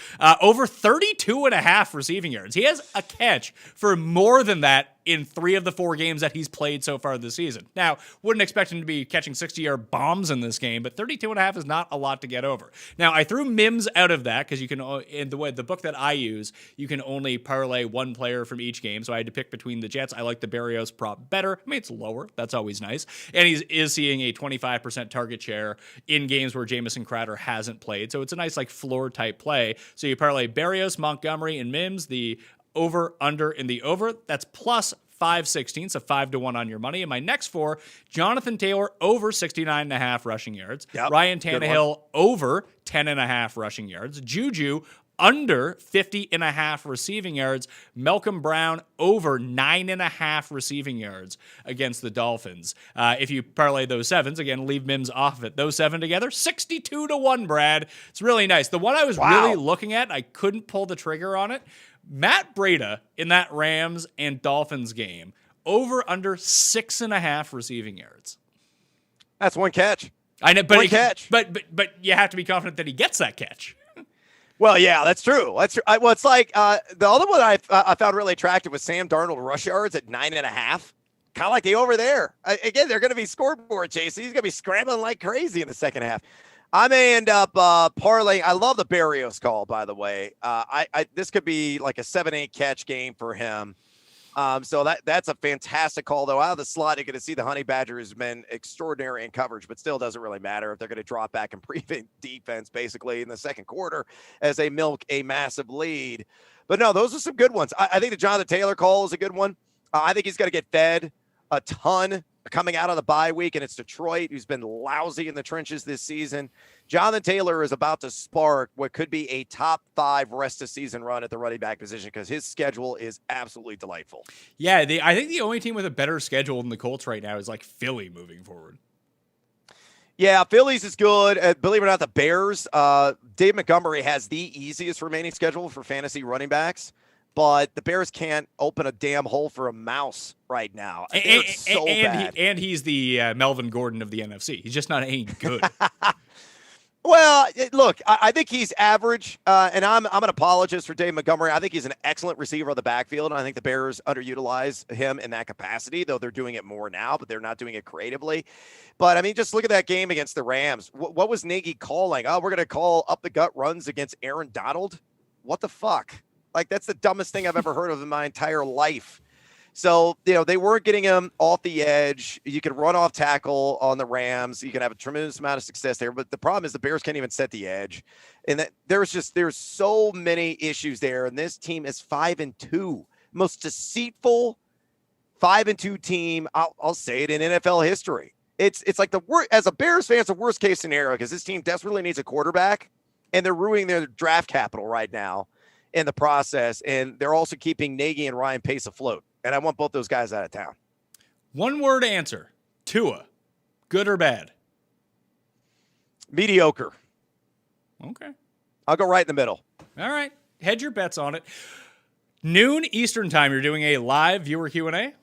Over 32.5 receiving yards. He has a catch for more than that in 3 of the 4 games that he's played so far this season. Now, wouldn't expect him to be catching 60-yard bombs in this game, but 32.5 is not a lot to get over. Now, I threw Mims out of that because you can, in the book that I use, you can only parlay one player from each game, so I had to pick between the Jets. I like the Berrios prop better. I mean, it's lower. That's always nice. And he is seeing a 25% target share in games where Jamison Crowder hasn't played, so it's a nice like floor-type play. So you parlay Berrios, Montgomery, and Mims, the over, under, and the over. That's plus 516, so 5-1 on your money. And my next 4, Jonathan Taylor over 69.5 rushing yards. Yep, Ryan Tannehill over 10.5 rushing yards. Juju under 50.5 receiving yards. Malcolm Brown over 9.5 receiving yards against the Dolphins. If you parlay those 7s, again, leave Mims off of it. Those 7 together, 62-1, Brad. It's really nice. The one I was really looking at, I couldn't pull the trigger on it. Matt Breida in that Rams and Dolphins game, over under 6.5 receiving yards. That's one catch. I know, but one catch. But you have to be confident that he gets that catch. Well, yeah, that's true. That's true. Well, it's like the other one I found really attractive was Sam Darnold rush yards at 9.5. Kind of like the over there. Again, they're going to be scoreboard chasing. He's going to be scrambling like crazy in the second half. I may end up parlaying. I love the Berrios call, by the way. This could be like a 7-8 catch game for him. So that's a fantastic call, though. Out of the slot, you're going to see the Honey Badger has been extraordinary in coverage, but still doesn't really matter if they're going to drop back and prevent defense basically in the second quarter as they milk a massive lead. But no, those are some good ones. I think the Jonathan Taylor call is a good one. I think he's going to get fed a ton coming out of the bye week, and it's Detroit, who's been lousy in the trenches this season. Jonathan Taylor is about to spark what could be a top 5 rest of season run at the running back position because his schedule is absolutely delightful. Yeah, I think the only team with a better schedule than the Colts right now is like Philly moving forward. Yeah, Phillies is good. Believe it or not, the Bears, Dave Montgomery has the easiest remaining schedule for fantasy running backs. But the Bears can't open a damn hole for a mouse right now. They're so bad. And he's the Melvin Gordon of the NFC. He's just not any good. Well, look, I think he's average, and I'm an apologist for Dave Montgomery. I think he's an excellent receiver on the backfield, and I think the Bears underutilize him in that capacity, though they're doing it more now, but they're not doing it creatively. But, I mean, just look at that game against the Rams. What was Nagy calling? Oh, we're going to call up-the-gut runs against Aaron Donald? What the fuck? Like, that's the dumbest thing I've ever heard of in my entire life. So, they weren't getting him off the edge. You could run off tackle on the Rams. You can have a tremendous amount of success there. But the problem is the Bears can't even set the edge. And that there's so many issues there. And this team is 5-2. Most deceitful 5-2 team, I'll say it, in NFL history. It's like as a Bears fan, it's the worst case scenario because this team desperately needs a quarterback. And they're ruining their draft capital right now in the process, and they're also keeping Nagy and Ryan Pace afloat. And I want both those guys out of town. One word answer. Tua. Good or bad? Mediocre. Okay. I'll go right in the middle. All right. Hedge your bets on it. Noon Eastern time, you're doing a live viewer Q&A?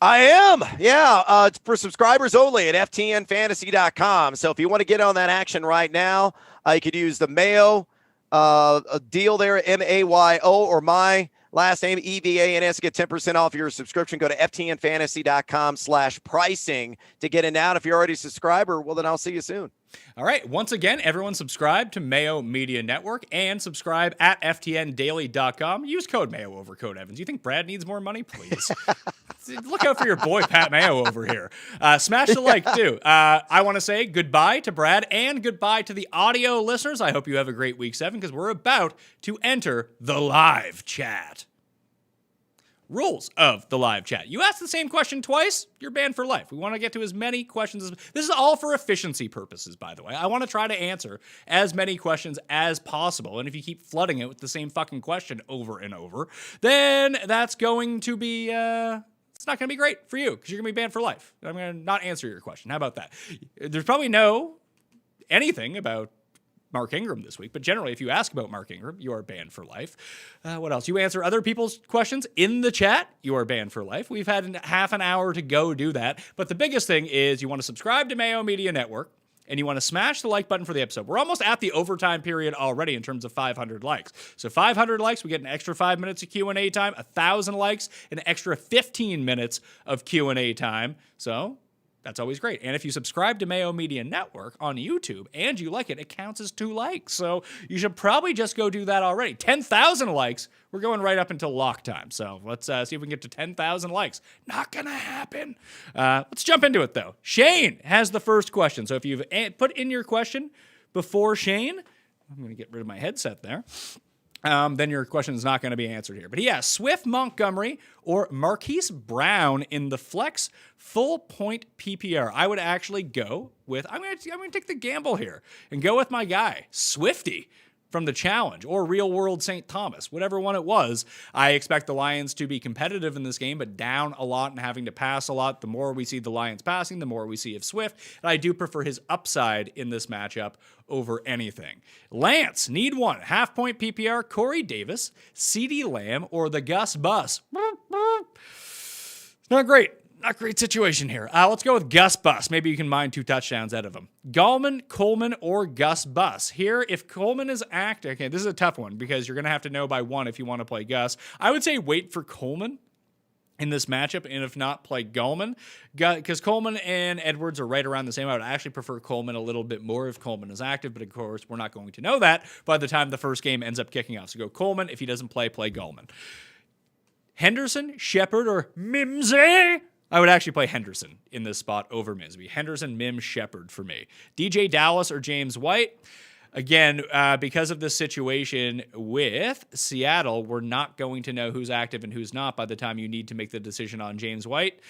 I am. Yeah. It's for subscribers only at ftnfantasy.com. So if you want to get on that action right now, you could use the Mayo a deal there, MAYO, or my last name, EVANS, get 10% off your subscription. Go to ftnfantasy.com/pricing to get in now. If you're already a subscriber, well, then I'll see you soon. All right. Once again, everyone subscribe to Mayo Media Network and subscribe at ftndaily.com. Use code Mayo over code Evans. You think Brad needs more money? Please. Look out for your boy, Pat Mayo, over here. Smash the like, too. I want to say goodbye to Brad and goodbye to the audio listeners. I hope you have a great week 7 because we're about to enter the live chat. Rules of the live chat. You ask the same question twice, you're banned for life. We want to get to as many questions as... This is all for efficiency purposes, by the way. I want to try to answer as many questions as possible. And if you keep flooding it with the same fucking question over and over, then that's going to be... it's not going to be great for you because you're going to be banned for life. I'm going to not answer your question. How about that? There's probably no anything about Mark Ingram this week, but generally, if you ask about Mark Ingram, you are banned for life. What else? You answer other people's questions in the chat, you are banned for life. We've had half an hour to go do that, but the biggest thing is you want to subscribe to Mayo Media Network, and you want to smash the like button for the episode. We're almost at the overtime period already in terms of 500 likes. So 500 likes, we get an extra 5 minutes of Q&A time. 1,000 likes, an extra 15 minutes of Q&A time. So that's always great. And if you subscribe to Mayo Media Network on YouTube and you like it, it counts as 2 likes. So you should probably just go do that already. 10,000 likes. We're going right up until lock time. So let's see if we can get to 10,000 likes. Not going to happen. Let's jump into it, though. Shane has the first question. So if you've put in your question before Shane, I'm going to get rid of my headset there. Then your question is not going to be answered here. But he asks, Swift Montgomery or Marquise Brown in the flex full point PPR. I would actually go with, I'm going to take the gamble here and go with my guy, Swifty from the Challenge or Real World St. Thomas, whatever one it was. I expect the Lions to be competitive in this game, but down a lot and having to pass a lot. The more we see the Lions passing, the more we see of Swift. And I do prefer his upside in this matchup over anything. Lance, need one. Half point PPR, Corey Davis, CeeDee Lamb, or the Gus Bus. Not great. Not great situation here. Let's go with Gus Bus. Maybe you can mine 2 touchdowns out of him. Gallman, Coleman, or Gus Bus. Here, if Coleman is active, okay, this is a tough one because you're going to have to know by 1 if you want to play Gus. I would say wait for Coleman in this matchup, and if not, play Gallman. Because Coleman and Edwards are right around the same. I would actually prefer Coleman a little bit more if Coleman is active, but of course, we're not going to know that by the time the first game ends up kicking off. So go Coleman. If he doesn't play Gallman. Henderson, Shepard, or Mimsy? I would actually play Henderson in this spot over Minsby. Henderson, Mims, Shepard for me. DJ Dallas or James White. Again, because of this situation with Seattle, we're not going to know who's active and who's not by the time you need to make the decision on James White.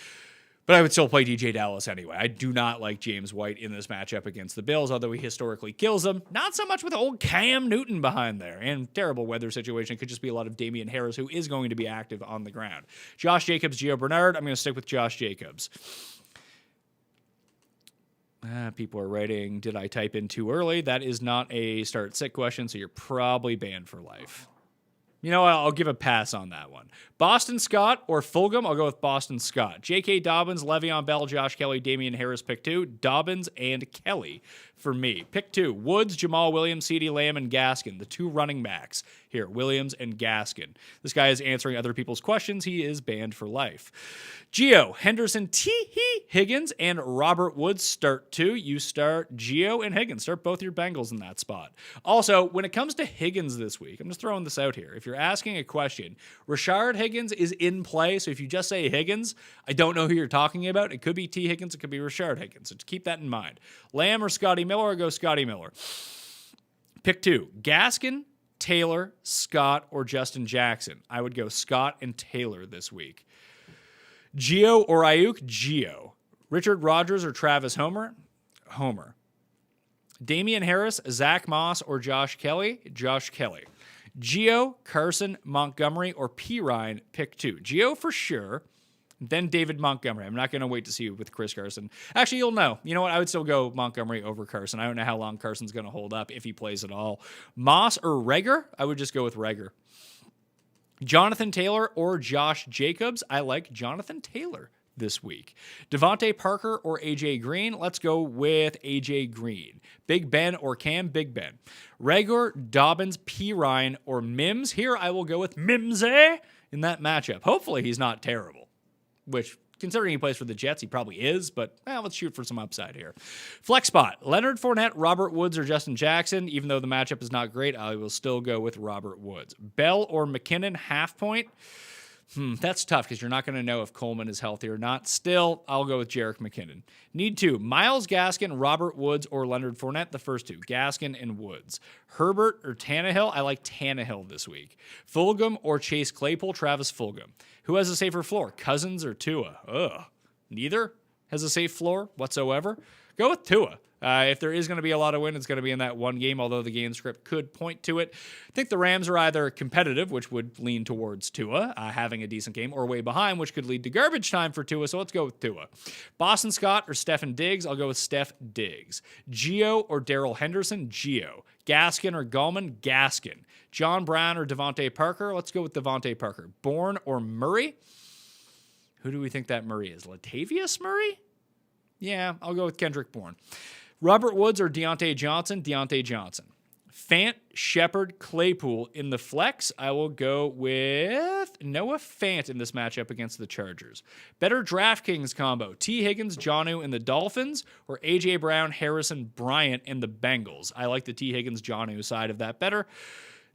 But I would still play DJ Dallas anyway. I do not like James White in this matchup against the Bills, although he historically kills them. Not so much with old Cam Newton behind there. And terrible weather situation. Could just be a lot of Damian Harris, who is going to be active on the ground. Josh Jacobs, Gio Bernard. I'm going to stick with Josh Jacobs. People are writing, did I type in too early? That is not a start sit question, so you're probably banned for life. You know what? I'll give a pass on that one. Boston Scott or Fulgham? I'll go with Boston Scott. J.K. Dobbins, Le'Veon Bell, Josh Kelly, Damian Harris, pick 2. Dobbins and Kelly for me. Pick 2. Woods, Jamal Williams, CeeDee Lamb, and Gaskin. The 2 running backs here, Williams and Gaskin. This guy is answering other people's questions. He is banned for life. Gio, Henderson, Higgins, and Robert Woods start 2. You start Gio and Higgins. Start both your Bengals in that spot. Also, when it comes to Higgins this week, I'm just throwing this out here. If you're asking a question, Rashard Higgins is in play, so if you just say Higgins, I don't know who you're talking about. It could be T. Higgins, it could be Rashard Higgins, so keep that in mind. Lamb or Scotty Miller, or go Scotty Miller. Pick 2. Gaskin, Taylor, Scott, or Justin Jackson. I would go Scott and Taylor this week. Gio or Ayuk? Gio. Richard Rodgers or Travis Homer? Homer. Damian Harris, Zach Moss, or Josh Kelly? Josh Kelly. Gio, Carson, Montgomery, or P. Ryan? Pick 2. Gio for sure. Then David Montgomery. I'm not going to wait to see you with Chris Carson. Actually, you'll know. You know what? I would still go Montgomery over Carson. I don't know how long Carson's going to hold up if he plays at all. Moss or Reagor? I would just go with Reagor. Jonathan Taylor or Josh Jacobs? I like Jonathan Taylor this week. Devontae Parker or A.J. Green? Let's go with A.J. Green. Big Ben or Cam? Big Ben. Reagor, Dobbins, P. Ryan, or Mims? Here I will go with Mimsy in that matchup. Hopefully he's not terrible, which, considering he plays for the Jets, he probably is, but let's shoot for some upside here. Flex spot, Leonard Fournette, Robert Woods, or Justin Jackson. Even though the matchup is not great, I will still go with Robert Woods. Bell or McKinnon, half point. That's tough because you're not going to know if Coleman is healthy or not. Still, I'll go with Jerick McKinnon. Need 2. Myles Gaskin, Robert Woods, or Leonard Fournette. The first 2. Gaskin and Woods. Herbert or Tannehill. I like Tannehill this week. Fulgham or Chase Claypool. Travis Fulgham. Who has a safer floor? Cousins or Tua? Ugh. Neither has a safe floor whatsoever. Go with Tua. If there is going to be a lot of win, it's going to be in that one game, although the game script could point to it. I think the Rams are either competitive, which would lean towards Tua having a decent game, or way behind, which could lead to garbage time for Tua, so let's go with Tua. Boston Scott or Stefan Diggs? I'll go with Steph Diggs. Gio or Darrell Henderson? Gio. Gaskin or Gallman? Gaskin. John Brown or Devontae Parker? Let's go with Devontae Parker. Bourne or Murray? Who do we think that Murray is? Latavius Murray? Yeah, I'll go with Kendrick Bourne. Robert Woods or Deontay Johnson? Deontay Johnson. Fant, Shepard, Claypool in the flex. I will go with Noah Fant in this matchup against the Chargers. Better DraftKings combo. T. Higgins, Jonnu and the Dolphins, or A.J. Brown, Harrison, Bryant and the Bengals. I like the T. Higgins, Jonnu side of that better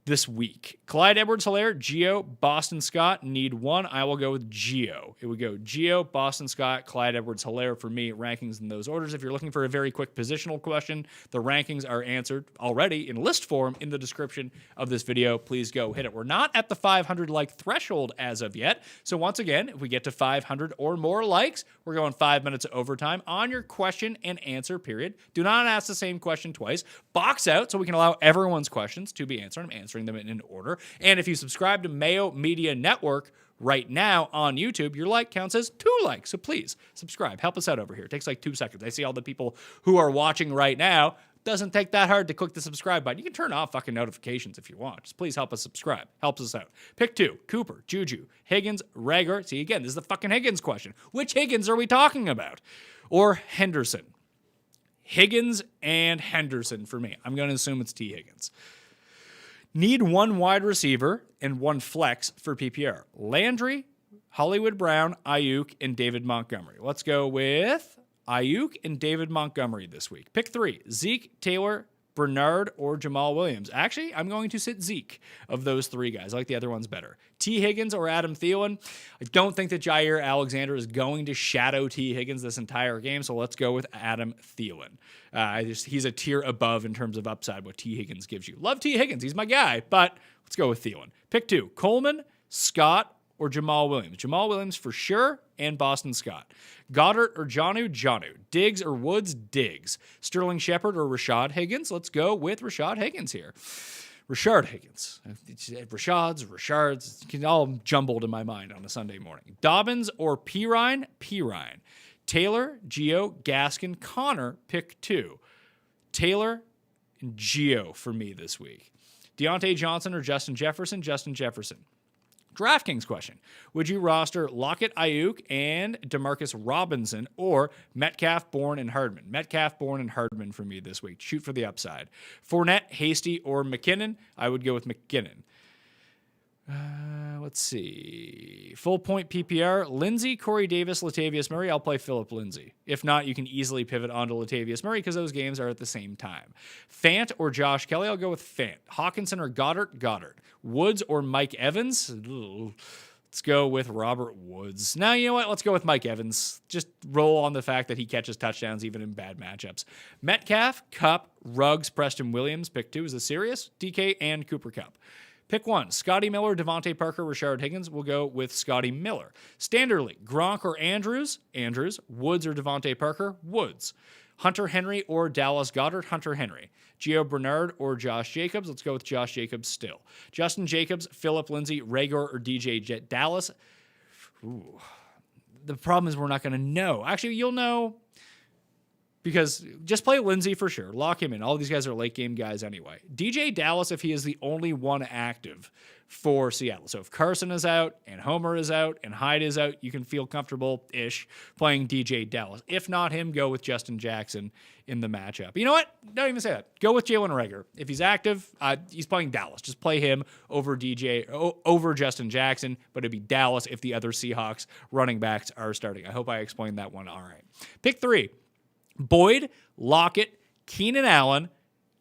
this week. Clyde Edwards-Helaire, Gio, Boston Scott. Need one. I will go with Gio. It would go Gio, Boston Scott, Clyde Edwards-Helaire for me. Rankings in those orders. If you're looking for a very quick positional question, the rankings are answered already in list form in the description of this video. Please go hit it. We're not at the 500 like threshold as of yet. So once again, if we get to 500 or more likes, we're going 5 minutes of overtime on your question and answer period. Do not ask the same question twice. Box out so we can allow everyone's questions to be answered. I'm answering them in order. And if you subscribe to Mayo Media Network right now on YouTube, your like counts as 2 likes. So please subscribe. Help us out over here. It takes like 2 seconds. I see all the people who are watching right now. Doesn't take that hard to click the subscribe button. You can turn off fucking notifications if you want. Just please help us subscribe. Helps us out. Pick 2. Cooper, Juju, Higgins, Rager. See, again, this is the fucking Higgins question. Which Higgins are we talking about? Or Henderson? Higgins and Henderson for me. I'm going to assume it's T. Higgins. Need 1 wide receiver and 1 flex for PPR. Landry, Hollywood Brown, Ayuk, and David Montgomery. Let's go with Ayuk and David Montgomery this week. Pick 3. Zeke, Taylor, Bernard, or Jamal Williams. Actually, I'm going to sit Zeke of those 3 guys. I like the other ones better. T. Higgins or Adam Thielen. I don't think that Jair Alexander is going to shadow T. Higgins this entire game, so let's go with Adam Thielen. He's a tier above in terms of upside what T. Higgins gives you. Love T. Higgins. He's my guy, but let's go with Thielen. Pick 2. Coleman, Scott, or Jamal Williams. Jamal Williams for sure, and Boston Scott. Goddard or Jonnu? Jonnu. Diggs or Woods? Diggs. Sterling Shepard or Rashad Higgins? Let's go with Rashad Higgins here. Rashard Higgins. Rashards, all jumbled in my mind on a Sunday morning. Dobbins or Pirine? Pirine. Taylor, Gio, Gaskin, Connor, pick 2. Taylor and Gio for me this week. Deontay Johnson or Justin Jefferson? Justin Jefferson. DraftKings question. Would you roster Lockett, Ayuk, and Demarcus Robinson, or Metcalf, Bourne, and Hardman? Metcalf, Bourne, and Hardman for me this week. Shoot for the upside. Fournette, Hasty, or McKinnon? I would go with McKinnon. Let's see. Full point PPR. Lindsey, Corey Davis, Latavius Murray. I'll play Phillip Lindsay. If not, you can easily pivot onto Latavius Murray because those games are at the same time. Fant or Josh Kelly. I'll go with Fant. Hawkinson or Goddard. Goddard. Woods or Mike Evans. Let's go with Robert Woods. Now, you know what? Let's go with Mike Evans. Just roll on the fact that he catches touchdowns even in bad matchups. Metcalf, Kupp, Ruggs, Preston Williams. Pick 2. Is this serious? DK and Cooper Kupp. Pick 1. Scotty Miller, Devontae Parker, Rashard Higgins. We'll go with Scotty Miller. Standard League. Gronk or Andrews? Andrews. Woods or Devontae Parker? Woods. Hunter Henry or Dallas Goedert? Hunter Henry. Gio Bernard or Josh Jacobs? Let's go with Josh Jacobs still. Justin Jacobs, Phillip Lindsay, Rager, or DJ Jet Dallas? Ooh. The problem is we're not going to know. Actually, you'll know because just play Lindsey for sure. Lock him in. All these guys are late game guys anyway. DJ Dallas, if he is the only one active for Seattle. So if Carson is out and Homer is out and Hyde is out, you can feel comfortable-ish playing DJ Dallas. If not him, go with Justin Jackson in the matchup. You know what? Don't even say that. Go with Jalen Reagor. If he's active, he's playing Dallas. Just play him over over Justin Jackson, but it'd be Dallas if the other Seahawks running backs are starting. I hope I explained that one all right. Pick 3. Boyd, Lockett, Keenan Allen,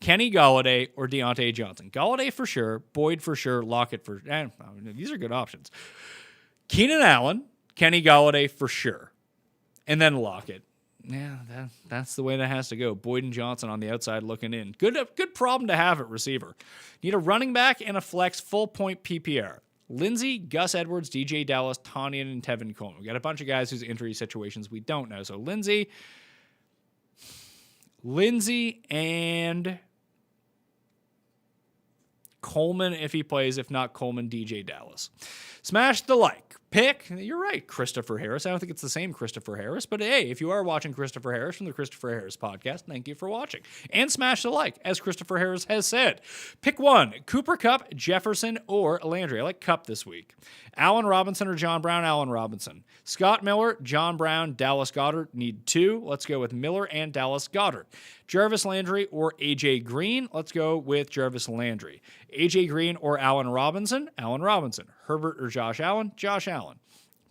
Kenny Golladay, or Deontay Johnson. Golladay for sure, Boyd for sure, Lockett for sure. These are good options. Keenan Allen, Kenny Golladay for sure, and then Lockett. Yeah, that's the way that has to go. Boyd and Johnson on the outside looking in. Good problem to have at receiver. Need a running back and a flex full point PPR. Lindsey, Gus Edwards, DJ Dallas, Tanyan, and Tevin Coleman. We got a bunch of guys whose injury situations we don't know. So Lindsey, Lindsey and Coleman if he plays. If not, Coleman, DJ Dallas. Smash the like. Pick, you're right, Christopher Harris. I don't think it's the same Christopher Harris, but hey, if you are watching Christopher Harris from the Christopher Harris podcast, thank you for watching. And smash the like, as Christopher Harris has said. Pick one, Cooper Kupp, Jefferson, or Landry. I like Kupp this week. Allen Robinson or John Brown, Allen Robinson. Scott Miller, John Brown, Dallas Goedert. Need two. Let's go with Miller and Dallas Goedert. Jarvis Landry or A.J. Green. Let's go with Jarvis Landry. A.J. Green or Allen Robinson. Allen Robinson. Herbert or Josh Allen. Josh Allen.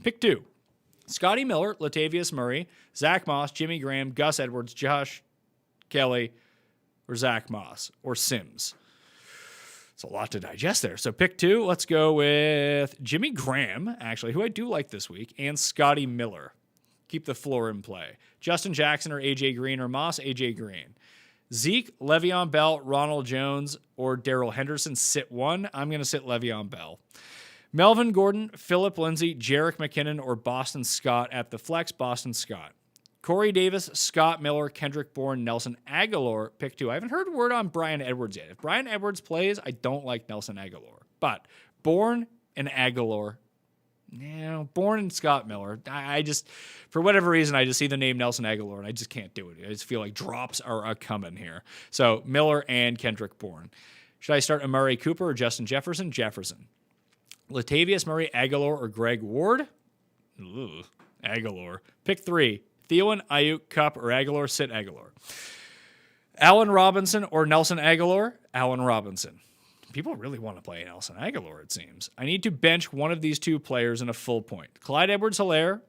Pick two. Scotty Miller, Latavius Murray, Zach Moss, Jimmy Graham, Gus Edwards, Josh Kelly, or Zach Moss, or Sims. It's a lot to digest there. So pick two. Let's go with Jimmy Graham, actually, who I do like this week, and Scotty Miller. Keep the floor in play. Justin Jackson or A.J. Green or Moss, A.J. Green. Zeke, Le'Veon Bell, Ronald Jones, or Darrell Henderson. Sit one. I'm going to sit Le'Veon Bell. Melvin Gordon, Phillip Lindsay, Jerick McKinnon, or Boston Scott at the flex. Boston Scott. Corey Davis, Scott Miller, Kendrick Bourne, Nelson Aguilar. Pick two. I haven't heard word on Bryan Edwards yet. If Bryan Edwards plays, I don't like Nelson Aguilar. But Bourne and Aguilar, Bourne and Scott Miller. I just, for whatever reason, I just see the name Nelson Aguilar, and I just can't do it. I just feel like drops are coming here. So Miller and Kendrick Bourne. Should I start Amari Cooper or Justin Jefferson? Jefferson. Latavius Murray, Aguilar, or Greg Ward? Ugh, Aguilar. Pick three. Thielen, Ayuk, Kupp, or Aguilar. Sit Aguilar. Allen Robinson or Nelson Aguilar? Allen Robinson. People really want to play Nelson Aguilar, it seems. I need to bench one of these two players in a full point. Clyde Edwards-Helaire,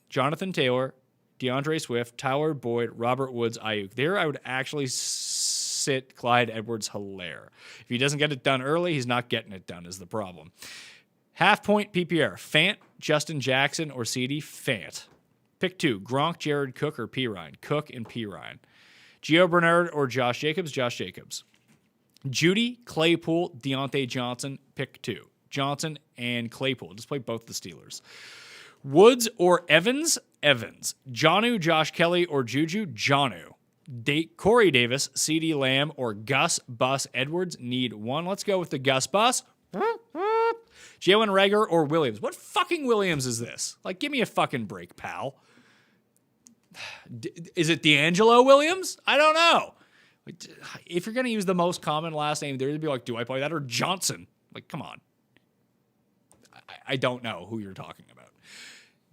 Jonathan Taylor, DeAndre Swift, Tyler Boyd, Robert Woods, Ayuk. There I would actually sit Clyde Edwards-Helaire. If he doesn't get it done early, he's not getting it done is the problem. Half-point PPR. Fant, Justin Jackson, or CD? Fant. Pick two. Gronk, Jared Cook, or P. Ryan? Cook and P. Ryan. Gio Bernard or Josh Jacobs? Josh Jacobs. Judy, Claypool, Deontay Johnson. Pick two. Johnson and Claypool. Just play both the Steelers. Woods or Evans? Evans. Jonnu, Josh Kelly, or Juju? Jonnu. Corey Davis, CD Lamb, or Gus Bus Edwards. Need one. Let's go with the Gus Bus. Jalen Reagor or Williams. What fucking Williams is this? Like, give me a fucking break, pal. Is it D'Angelo Williams? I don't know. If you're going to use the most common last name, there'd be like, do I play that or Johnson? Like, come on. I don't know who you're talking about.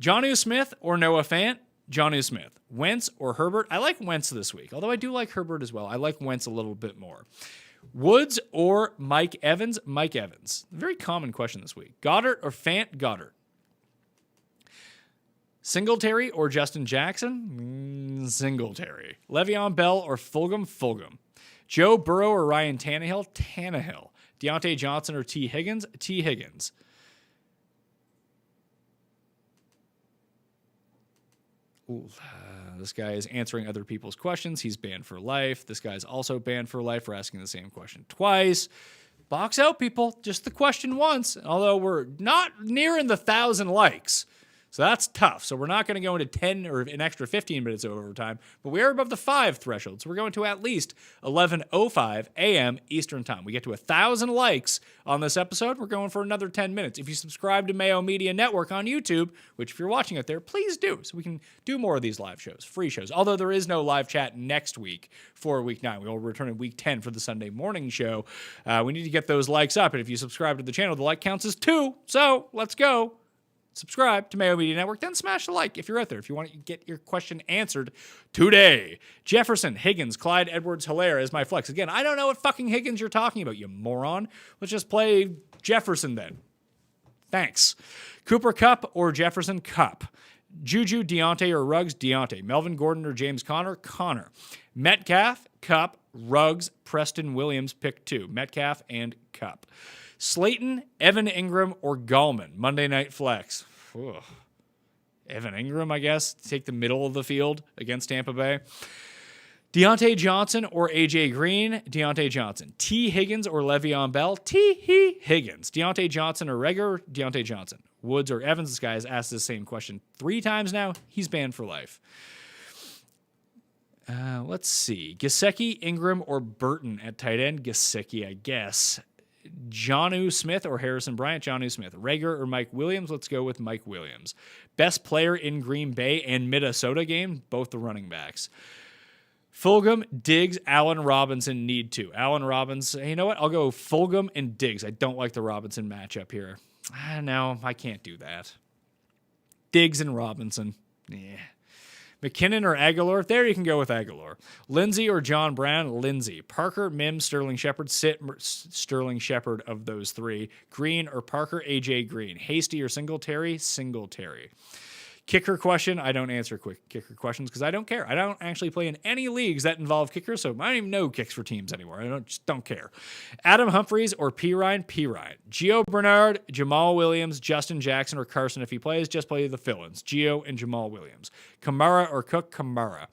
Jonnu Smith or Noah Fant? Jonnu Smith. Wentz or Herbert? I like Wentz this week, although I do like Herbert as well. I like Wentz a little bit more. Woods or Mike Evans? Mike Evans. Very common question this week. Goddard or Fant? Goddard. Singletary or Justin Jackson? Singletary. Le'Veon Bell or Fulgham? Fulgham. Joe Burrow or Ryan Tannehill? Tannehill. Deontay Johnson or T. Higgins? T. Higgins. Ooh, this guy is answering other people's questions. He's banned for life. This guy's also banned for life for asking the same question twice. Box out, people. Just the question once. Although we're not nearing the 1,000 likes. So that's tough. So we're not going to go into 10 or an extra 15 minutes of overtime, but we are above the 5 threshold. So we're going to at least 11:05 a.m. Eastern time. We get to 1,000 likes on this episode. We're going for another 10 minutes. If you subscribe to Mayo Media Network on YouTube, which if you're watching it there, please do, so we can do more of these live shows, free shows. Although there is no live chat next week for week 9. We will return in week 10 for the Sunday morning show. We need to get those likes up. And if you subscribe to the channel, the like counts as 2. So let's go. Subscribe to Mayo Media Network, then smash the like if you're out there, if you want to get your question answered today. Jefferson, Higgins, Clyde Edwards-Helaire is my flex. Again, I don't know what fucking Higgins you're talking about, you moron. Let's just play Jefferson then. Thanks. Cooper Kupp or Jefferson? Kupp. Juju, Deontay, or Ruggs? Deontay. Melvin Gordon or James Conner? Conner. Metcalf, Kupp, Ruggs, Preston Williams, pick 2. Metcalf and Kupp. Slayton, Evan Ingram, or Gallman? Monday Night Flex. Ugh. Evan Ingram, I guess. Take the middle of the field against Tampa Bay. Deontay Johnson or A.J. Green? Deontay Johnson. T. Higgins or Le'Veon Bell? T. Higgins. Deontay Johnson or Reagor? Deontay Johnson. Woods or Evans? This guy has asked the same question 3 times now. He's banned for life. Let's see. Gesicki, Ingram, or Burton at tight end? Gesicki, I guess. Jonnu Smith or Harrison Bryant? Jonnu Smith. Rager or Mike Williams? Let's go with Mike Williams. Best player in Green Bay and Minnesota game? Both the running backs. Fulgham, Diggs, Allen Robinson need to. Allen Robinson. You know what? I'll go Fulgham and Diggs. I don't like the Robinson matchup here. No, I can't do that. Diggs and Robinson. Yeah. McKinnon or Aguilar? There you can go with Aguilar. Lindsey or John Brown? Lindsey. Parker, Mims, Sterling Shepard? Sit Sterling Shepard of those three. Green or Parker? AJ Green. Hasty or Singletary? Singletary. Kicker question. I don't answer quick kicker questions because I don't care. I don't actually play in any leagues that involve kickers, so I don't even know kicks for teams anymore. I just don't care. Adam Humphries or P. Ryan? P. Ryan. Gio Bernard, Jamal Williams, Justin Jackson, or Carson if he plays. Just play the fill-ins. Gio and Jamal Williams. Kamara or Cook? Kamara.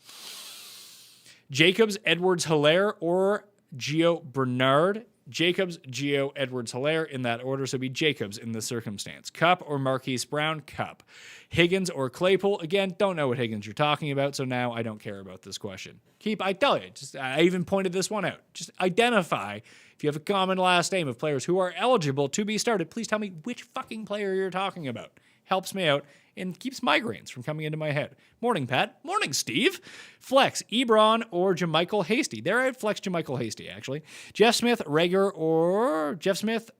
Jacobs, Edwards, Hilaire, or Gio Bernard? Jacobs, Gio, Edwards, Hilaire in that order, so be Jacobs in this circumstance. Cup or Marquise Brown? Cup. Higgins or Claypool? Again, don't know what Higgins you're talking about, so now I don't care about this question. I tell you, I even pointed this one out. Just identify, if you have a common last name of players who are eligible to be started, please tell me which fucking player you're talking about. Helps me out and keeps migraines from coming into my head. Morning, Pat. Morning, Steve. Flex, Ebron or Jermichael Hasty. There I'd flex Jermichael Hasty, actually. Jeff Smith, Rager, or Jeff Smith,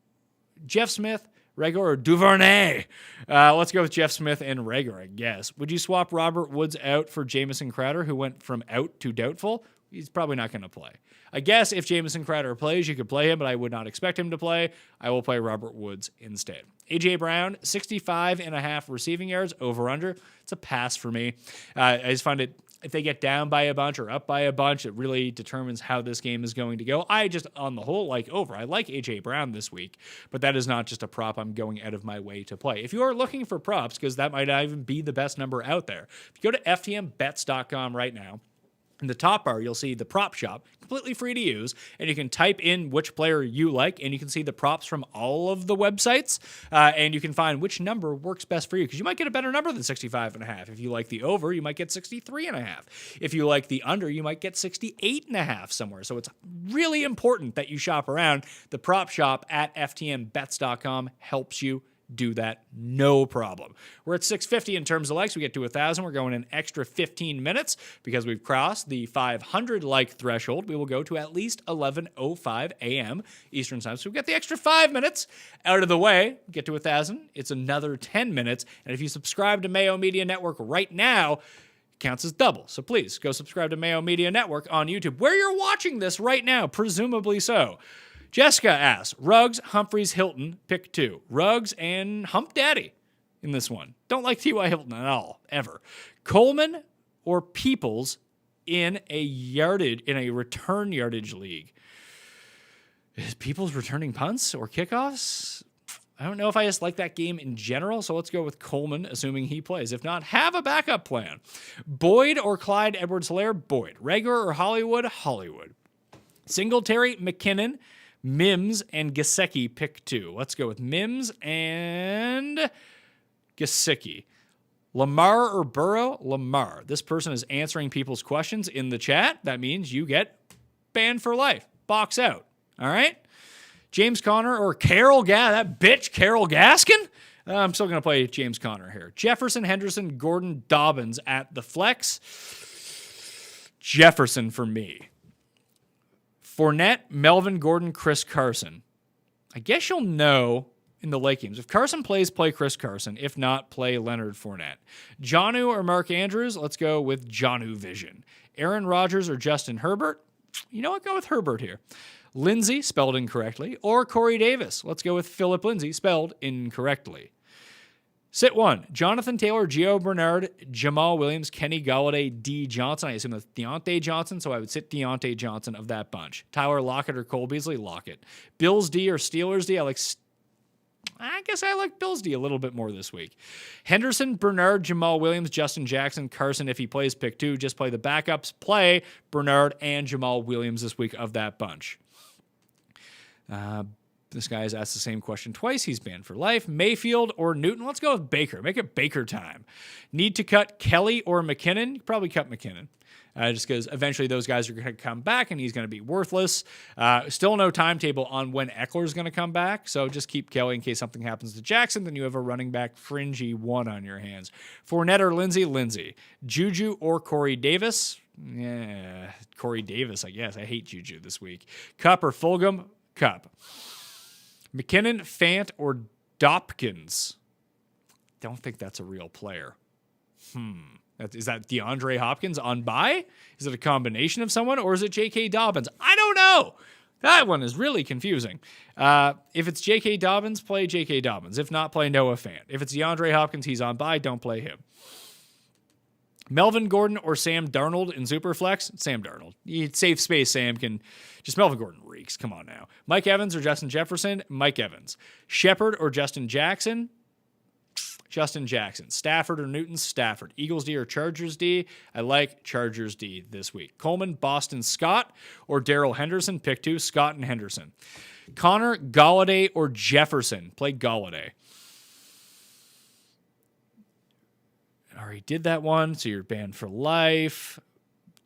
Rager, or Duvernay. Let's go with Jeff Smith and Rager, I guess. Would you swap Robert Woods out for Jamison Crowder, who went from out to doubtful? He's probably not going to play. I guess if Jamison Crowder plays, you could play him, but I would not expect him to play. I will play Robert Woods instead. A.J. Brown, 65.5 receiving yards, over-under. It's a pass for me. I just find it, if they get down by a bunch or up by a bunch, it really determines how this game is going to go. I just, on the whole, like over. I like A.J. Brown this week, but that is not just a prop I'm going out of my way to play. If you are looking for props, because that might not even be the best number out there, if you go to ftmbets.com right now, in the top bar, you'll see the prop shop, completely free to use, and you can type in which player you like, and you can see the props from all of the websites, and you can find which number works best for you, because you might get a better number than 65.5. If you like the over, you might get 63.5. If you like the under, you might get 68.5 somewhere. So it's really important that you shop around. The prop shop at ftmbets.com helps you do that, no problem. We're at 650 in terms of likes. We get to 1,000. We're going an extra 15 minutes because we've crossed the 500 like threshold. We will go to at least 11:05 a.m. Eastern time. So we get the extra 5 minutes out of the way. Get to 1,000. It's another 10 minutes. And if you subscribe to Mayo Media Network right now, it counts as double. So please go subscribe to Mayo Media Network on YouTube, where you're watching this right now, presumably so. Jessica asks, Ruggs, Humphreys, Hilton, pick 2. Ruggs and Hump Daddy in this one. Don't like T.Y. Hilton at all, ever. Coleman or Peoples in a return yardage league. Is Peoples returning punts or kickoffs? I don't know if I just like that game in general, so let's go with Coleman, assuming he plays. If not, have a backup plan. Boyd or Clyde Edwards-Helaire? Boyd. Rager or Hollywood? Hollywood. Singletary, McKinnon, Mims, and Gesicki, pick 2. Let's go with Mims and Gesicki. Lamar or Burrow? Lamar. This person is answering people's questions in the chat. That means you get banned for life. Box out. All right? James Conner or Carol that bitch Carol Gaskin? I'm still going to play James Conner here. Jefferson, Henderson, Gordon, Dobbins at the flex. Jefferson for me. Fournette, Melvin Gordon, Chris Carson. I guess you'll know in the late games. If Carson plays, play Chris Carson. If not, play Leonard Fournette. Jonnu or Mark Andrews? Let's go with Jonnu Vision. Aaron Rodgers or Justin Herbert? You know what? Go with Herbert here. Lindsey, spelled incorrectly, or Corey Davis. Let's go with Phillip Lindsay, spelled incorrectly. Sit 1, Jonathan Taylor, Gio Bernard, Jamal Williams, Kenny Golladay, D. Johnson. I assume that's Deontay Johnson, so I would sit Deontay Johnson of that bunch. Tyler Lockett or Cole Beasley? Lockett. Bills D or Steelers D? I guess I like Bills D a little bit more this week. Henderson, Bernard, Jamal Williams, Justin Jackson, Carson, if he plays, pick 2. Just play the backups. Play Bernard and Jamal Williams this week of that bunch. This guy has asked the same question twice. He's banned for life. Mayfield or Newton? Let's go with Baker. Make it Baker time. Need to cut Kelly or McKinnon? You probably cut McKinnon. just because eventually those guys are going to come back and he's going to be worthless. Still no timetable on when Eckler's going to come back, so just keep Kelly in case something happens to Jackson. Then you have a running back fringy one on your hands. Fournette or Lindsey. Juju or Corey Davis. Yeah, Corey Davis, I guess. I hate Juju this week. Cup or Fulgham. Cup. McKinnon, Fant, or Dopkins. Don't think that's a real player. Is that DeAndre Hopkins on bye? Is it a combination of someone, or is it J.K. Dobbins? I don't know. That one is really confusing. If it's J.K. Dobbins, play J.K. Dobbins. If not, play Noah Fant. If it's DeAndre Hopkins, he's on bye, don't play him. Melvin Gordon or Sam Darnold in Superflex? Sam Darnold. Safe space, Sam can... Just Melvin Gordon reeks. Come on now. Mike Evans or Justin Jefferson? Mike Evans. Shepard or Justin Jackson? Justin Jackson. Stafford or Newton? Stafford. Eagles D or Chargers D? I like Chargers D this week. Coleman, Boston Scott, or Darrell Henderson? Pick 2, Scott and Henderson. Connor, Galladay, or Jefferson? Play Galladay. Already did that one, so you're banned for life.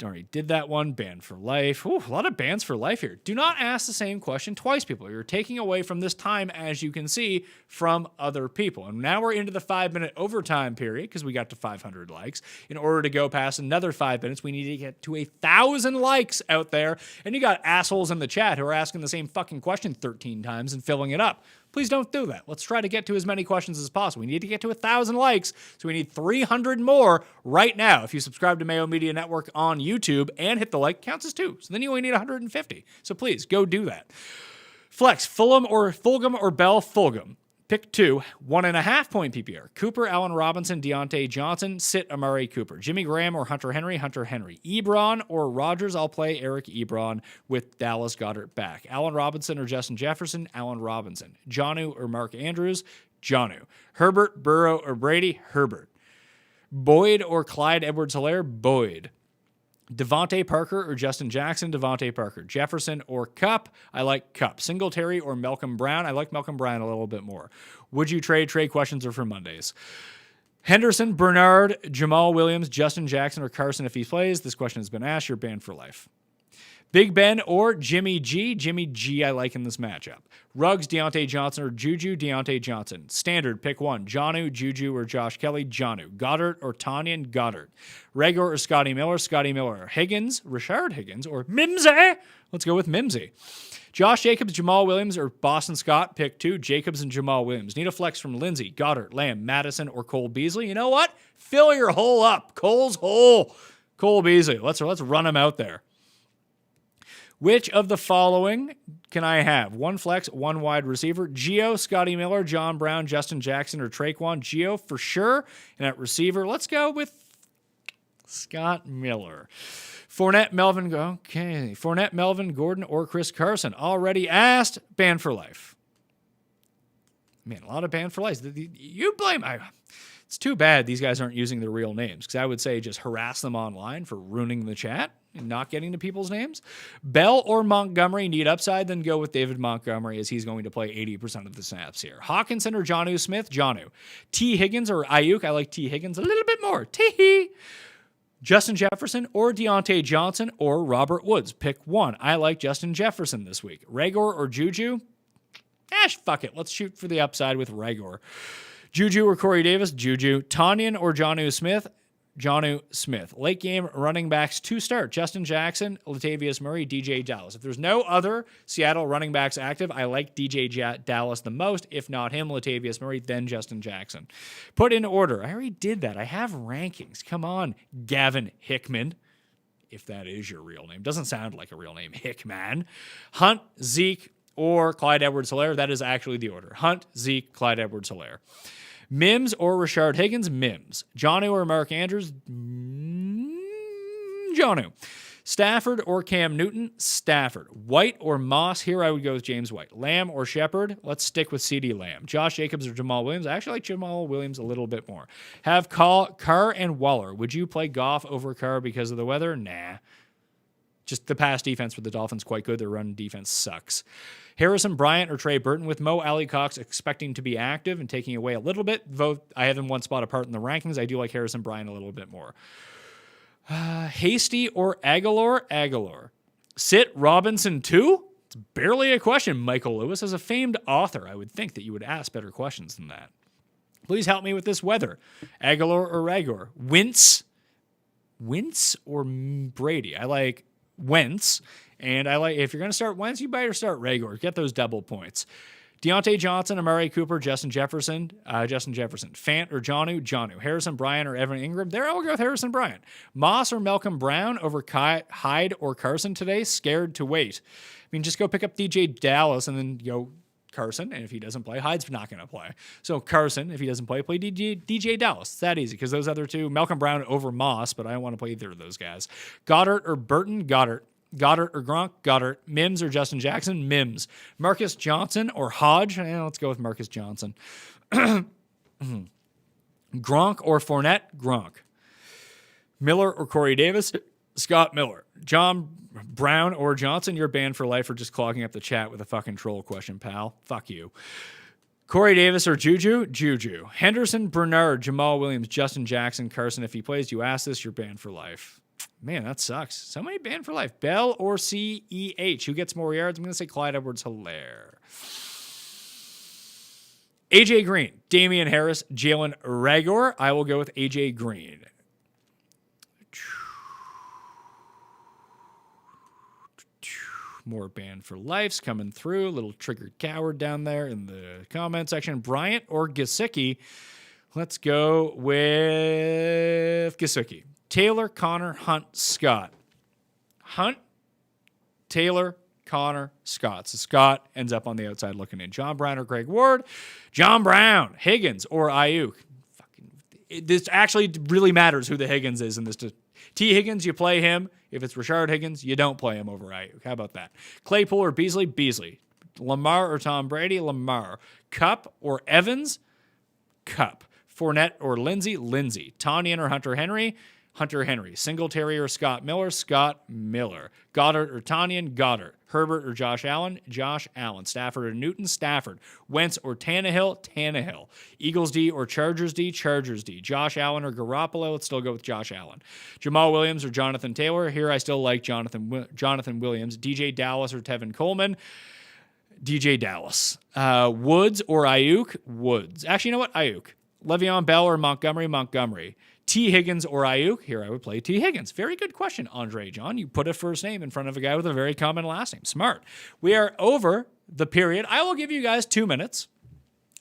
Already did that one, banned for life. Ooh, a lot of bans for life here. Do not ask the same question twice, people. You're taking away from this time, as you can see, from other people. And now we're into the 5-minute overtime period because we got to 500 likes. In order to go past another 5 minutes, we need to get to 1,000 likes out there. And you got assholes in the chat who are asking the same fucking question 13 times and filling it up. Please don't do that. Let's try to get to as many questions as possible. We need to get to 1,000 likes, so we need 300 more right now. If you subscribe to Mayo Media Network on YouTube and hit the like, counts as 2. So then you only need 150. So please, go do that. Flex, Fulgham or Bell? Fulgham. Pick 2, 1.5 point PPR. Cooper, Allen Robinson, Deontay Johnson. Sit Amari Cooper. Jimmy Graham or Hunter Henry? Hunter Henry. Ebron or Rodgers? I'll play Eric Ebron with Dallas Goedert back. Allen Robinson or Justin Jefferson? Allen Robinson. Jonnu or Mark Andrews? Jonnu. Herbert, Burrow, or Brady? Herbert. Boyd or Clyde Edwards-Helaire? Boyd. Devontae Parker or Justin Jackson? Devontae Parker. Jefferson or Kupp? I like Kupp. Singletary or Malcolm Brown? I like Malcolm Brown a little bit more. Would you trade? Trade questions are for Mondays. Henderson, Bernard, Jamal Williams, Justin Jackson, or Carson if he plays. This question has been asked. You're banned for life. Big Ben or Jimmy G? Jimmy G I like in this matchup. Ruggs, Deontay Johnson, or Juju? Deontay Johnson. Standard, pick 1. Jonnu, Juju, or Josh Kelly? Jonnu. Goddard or Tanyan? Goddard. Reagor or Scotty Miller? Scotty Miller. Higgins, Rashard Higgins, or Mimsy? Let's go with Mimsy. Josh Jacobs, Jamal Williams, or Boston Scott? Pick 2. Jacobs and Jamal Williams. Need a flex from Lindsey, Goddard, Lamb, Madison, or Cole Beasley? You know what? Fill your hole up. Cole's hole. Cole Beasley. Let's run him out there. Which of the following can I have? 1 flex, 1 wide receiver. Gio, Scotty Miller, John Brown, Justin Jackson, or Traquan? Gio for sure. And at receiver, let's go with Scott Miller. Fournette, Melvin Gordon, or Chris Carson? Already asked. Banned for life. Man, a lot of banned for life. You blame... It's too bad these guys aren't using their real names, because I would say just harass them online for ruining the chat and not getting to people's names. Bell or Montgomery? Need upside? Then go with David Montgomery, as he's going to play 80% of the snaps here. Hawkinson or Jonnu Smith? Jonnu. T. Higgins or Ayuk? I like T. Higgins a little bit more. T. Justin Jefferson or Deontay Johnson or Robert Woods? Pick 1. I like Justin Jefferson this week. Reagor or Juju? Fuck it. Let's shoot for the upside with Reagor. Juju or Corey Davis? Juju. Tanyan or Jonnu Smith? Jonnu Smith. Late game running backs to start. Justin Jackson, Latavius Murray, DJ Dallas. If there's no other Seattle running backs active, I like DJ Dallas the most. If not him, Latavius Murray, then Justin Jackson. Put in order. I already did that. I have rankings. Come on, Gavin Hickman, if that is your real name. Doesn't sound like a real name, Hickman. Hunt, Zeke, or Clyde Edwards-Helaire. That is actually the order. Hunt, Zeke, Clyde Edwards-Helaire. Mims or Rashard Higgins? Mims. Jonnu or Mark Andrews? Jonnu. Stafford or Cam Newton? Stafford. White or Moss? Here I would go with James White. Lamb or Shepard? Let's stick with CeeDee Lamb. Josh Jacobs or Jamal Williams? I actually like Jamal Williams a little bit more. Have Carr and Waller. Would you play Goff over Carr because of the weather? Nah. Just the pass defense for the Dolphins quite good. Their run defense sucks. Harrison Bryant or Trey Burton, with Mo Alley-Cox expecting to be active and taking away a little bit. Vote. I have them 1 spot apart in the rankings. I do like Harrison Bryant a little bit more. Hasty or Aguilar? Sit Robinson too? It's barely a question, Michael Lewis. As a famed author, I would think that you would ask better questions than that. Please help me with this weather. Aguilar or Ragor? Wentz or Brady? I like Wentz, and I like, if you're going to start Wentz, you better start Ragor. Get those double points. Deontay Johnson, Amari Cooper, Justin Jefferson. Fant or Jonnu. Harrison Bryant or Evan Ingram. There, I'll go with Harrison Bryant. Moss or Malcolm Brown over Hyde or Carson today. Scared to wait. I mean, just go pick up DJ Dallas and then go Carson. And if he doesn't play, Hyde's not going to play. So Carson, if he doesn't play DJ Dallas. It's that easy because those other two, Malcolm Brown over Moss, but I don't want to play either of those guys. Goddard or Burton. Goddard or Gronk? Goddard. Mims or Justin Jackson? Mims. Marcus Johnson or Hodge? Let's go with Marcus Johnson. Gronk or Fournette? Gronk. Miller or Corey Davis? Scott Miller. John Brown or Johnson? You're banned for life for just clogging up the chat with a fucking troll question, pal. Fuck you. Corey Davis or Juju? Juju. Henderson, Bernard, Jamal Williams, Justin Jackson, Carson. If he plays, you ask this, you're banned for life. Man, that sucks. Somebody banned for life. Bell or CEH? Who gets more yards? I'm going to say Clyde Edwards-Helaire. AJ Green, Damian Harris, Jalen Ragor. I will go with AJ Green. More banned for lifes coming through. Little triggered coward down there in the comment section. Bryant or Gesicki? Let's go with Gesicki. Taylor, Connor, Hunt, Scott. Hunt, Taylor, Connor, Scott. So Scott ends up on the outside looking in. John Brown or Greg Ward? John Brown. Higgins or Ayuk? This actually really matters who the Higgins is in this. T. Higgins, you play him. If it's Rashard Higgins, you don't play him over Ayuk. How about that? Claypool or Beasley? Beasley. Lamar or Tom Brady? Lamar. Cup or Evans? Cup. Fournette or Lindsey? Lindsey. Tanyan or Hunter Henry? Hunter Henry. Singletary or Scott Miller? Scott Miller. Goddard or Tanyan? Goddard. Herbert or Josh Allen? Josh Allen. Stafford or Newton? Stafford. Wentz or Tannehill? Tannehill. Eagles D or Chargers D? Chargers D. Josh Allen or Garoppolo? Let's still go with Josh Allen. Jamal Williams or Jonathan Taylor? Here I still like Jonathan Williams. DJ Dallas or Tevin Coleman? DJ Dallas. Woods or Ayuk? Woods. Actually, you know what? Ayuk. Le'Veon Bell or Montgomery? Montgomery. T. Higgins or Ayuk? Here I would play T. Higgins. Very good question, Andre John. You put a first name in front of a guy with a very common last name. Smart. We are over the period. I will give you guys 2 minutes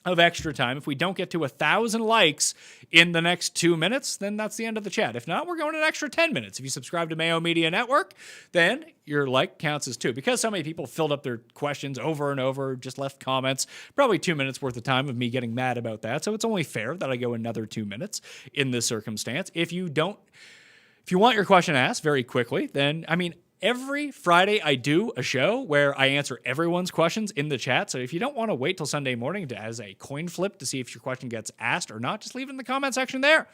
of extra time. If we don't get to 1,000 likes in the next 2 minutes, then that's the end of the chat. If not, we're going an extra 10 minutes. If you subscribe to Mayo Media Network, then your like counts as 2. Because so many people filled up their questions over and over, just left comments, probably 2 minutes worth of time of me getting mad about that. So it's only fair that I go another 2 minutes in this circumstance. If you want your question asked very quickly, then, every Friday I do a show where I answer everyone's questions in the chat. So if you don't want to wait till Sunday morning as a coin flip to see if your question gets asked or not, just leave it in the comment section there.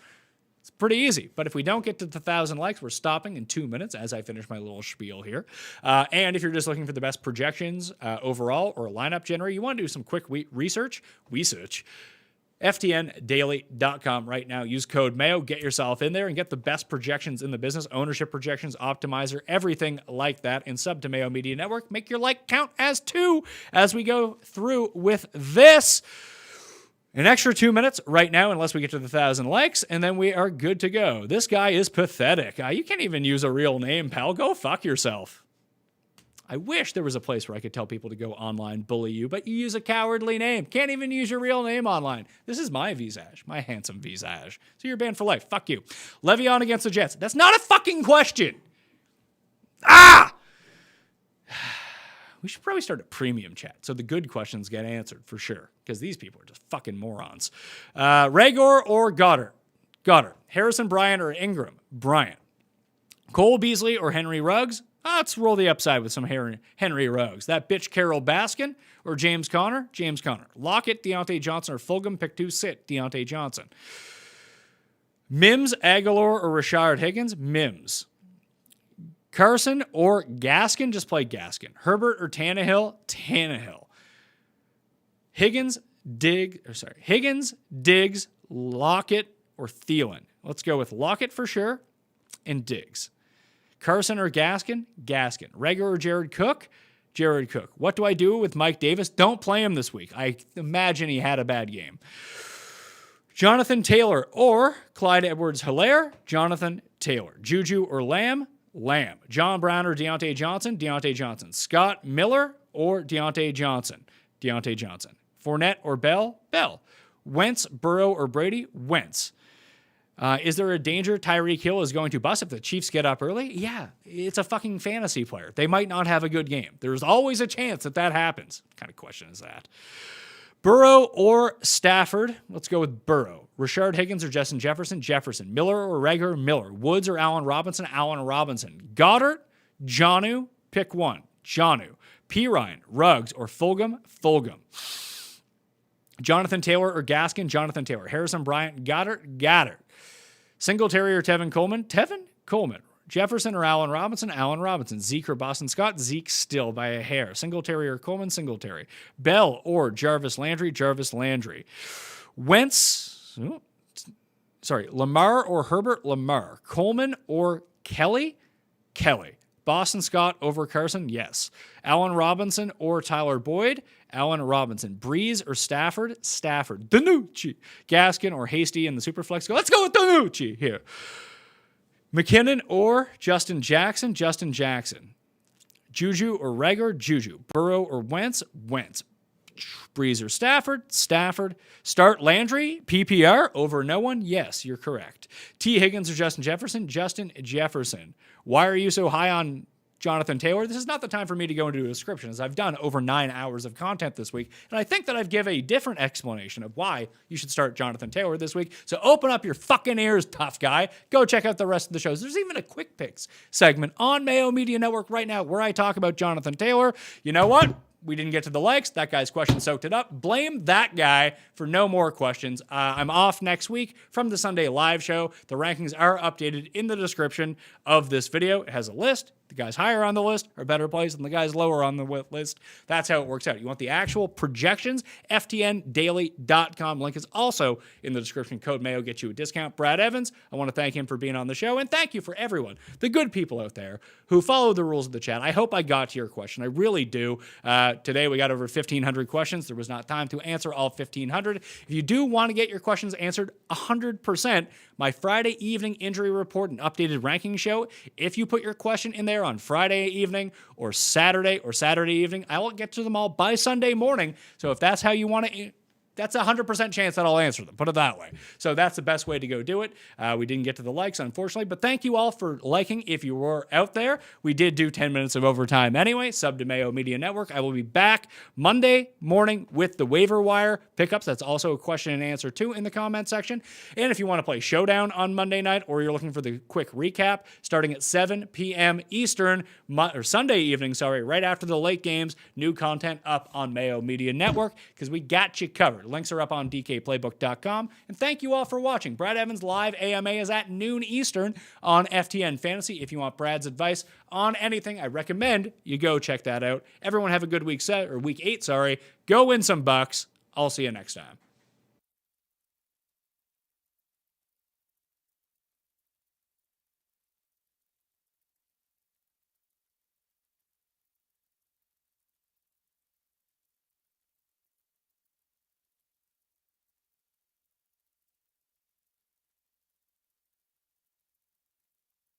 It's pretty easy. But if we don't get to the 1,000 likes, we're stopping in 2 minutes as I finish my little spiel here. And if you're just looking for the best projections overall or a lineup generator, you want to do some quick research. FTNdaily.com right now. Use code Mayo. Get yourself in there and get the best projections in the business. Ownership projections, optimizer, everything like that. And sub to Mayo Media Network. Make your like count as 2 as we go through with this. An extra 2 minutes right now, unless we get to the 1,000 likes, and then we are good to go. This guy is pathetic. You can't even use a real name, pal. Go fuck yourself. I wish there was a place where I could tell people to go online, bully you, but you use a cowardly name. Can't even use your real name online. This is my visage, my handsome visage. So you're banned for life. Fuck you. Le'Veon against the Jets. That's not a fucking question. We should probably start a premium chat so the good questions get answered for sure, because these people are just fucking morons. Ragor or Goddard? Goddard. Harrison Bryant or Ingram? Bryant. Cole Beasley or Henry Ruggs? Let's roll the upside with some Henry Ruggs. That bitch Carol Baskin or James Conner? James Conner. Lockett, Deontay Johnson, or Fulgham? Pick 2, sit. Deontay Johnson. Mims, Aguilar, or Rashard Higgins? Mims. Carson or Gaskin? Just play Gaskin. Herbert or Tannehill? Tannehill. Higgins, Diggs, Lockett, or Thielen? Let's go with Lockett for sure. and Diggs. Carson or Gaskin? Gaskin. Reagor or Jared Cook? Jared Cook. What do I do with Mike Davis? Don't play him this week. I imagine he had a bad game. Jonathan Taylor or Clyde Edwards-Helaire? Jonathan Taylor. Juju or Lamb? Lamb. John Brown or Deontay Johnson? Deontay Johnson. Scott Miller or Deontay Johnson? Deontay Johnson. Fournette or Bell? Bell. Wentz, Burrow, or Brady? Wentz. Is there a danger Tyreek Hill is going to bust if the Chiefs get up early? Yeah, it's a fucking fantasy player. They might not have a good game. There's always a chance that happens. What kind of question is that? Burrow or Stafford? Let's go with Burrow. Rashard Higgins or Justin Jefferson? Jefferson. Miller or Reagor? Miller. Woods or Allen Robinson? Allen Robinson. Goddard? Jonnu? Pick one. Jonnu. Pirine, Ruggs, or Fulgham? Fulgham. Jonathan Taylor or Gaskin? Jonathan Taylor. Harrison Bryant? Goddard? Goddard. Singletary or Tevin Coleman? Tevin Coleman. Jefferson or Allen Robinson? Allen Robinson. Zeke or Boston Scott? Zeke still by a hair. Singletary or Coleman? Singletary. Bell or Jarvis Landry? Jarvis Landry. Lamar or Herbert? Lamar. Coleman or Kelly? Kelly. Boston Scott over Carson? Yes. Allen Robinson or Tyler Boyd? Allen Robinson. Breeze or Stafford? Stafford. Danucci. Gaskin or Hasty in the Superflex? Let's go with Danucci here. McKinnon or Justin Jackson? Justin Jackson. Juju or Reagor? Juju. Burrow or Wentz? Wentz. Breeze or Stafford? Stafford. Start Landry? PPR over no one? Yes, you're correct. T. Higgins or Justin Jefferson? Justin Jefferson. Why are you so high on Jonathan Taylor? This is not the time for me to go into a description, as I've done over 9 hours of content this week, and I think that I've given a different explanation of why you should start Jonathan Taylor this week. So open up your fucking ears, tough guy. Go check out the rest of the shows. There's even a quick picks segment on Mayo Media Network right now where I talk about Jonathan Taylor. You know what? We didn't get to the likes. That guy's question soaked it up. Blame that guy for no more questions. I'm off next week from the Sunday live show. The rankings are updated in the description of this video. It has a list. The guys higher on the list are better placed than the guys lower on the list. That's how it works out. You want the actual projections? FTNdaily.com. Link is also in the description. Code Mayo gets you a discount. Brad Evans, I want to thank him for being on the show, and thank you for everyone, the good people out there who follow the rules of the chat. I hope I got to your question. I really do. Today we got over 1,500 questions. There was not time to answer all 1,500. If you do want to get your questions answered 100%, my Friday evening injury report and updated ranking show, if you put your question in there on Friday evening or Saturday evening, I will get to them all by Sunday morning. So if that's how you want to, that's a 100% chance that I'll answer them, put it that way. So that's the best way to go do it. We didn't get to the likes, unfortunately, but thank you all for liking if you were out there. We did do 10 minutes of overtime anyway. Sub to Mayo Media Network. I will be back Monday morning with the waiver wire pickups. That's also a question and answer too in the comment section. And if you want to play Showdown on Monday night, or you're looking for the quick recap, starting at 7 p.m. Eastern, or Sunday evening, right after the late games, new content up on Mayo Media Network, because we got you covered. Links are up on dkplaybook.com. And thank you all for watching. Brad Evans live AMA is at noon Eastern on FTN Fantasy. If you want Brad's advice on anything, I recommend you go check that out. Everyone have a good week 8. Go win some bucks. I'll see you next time.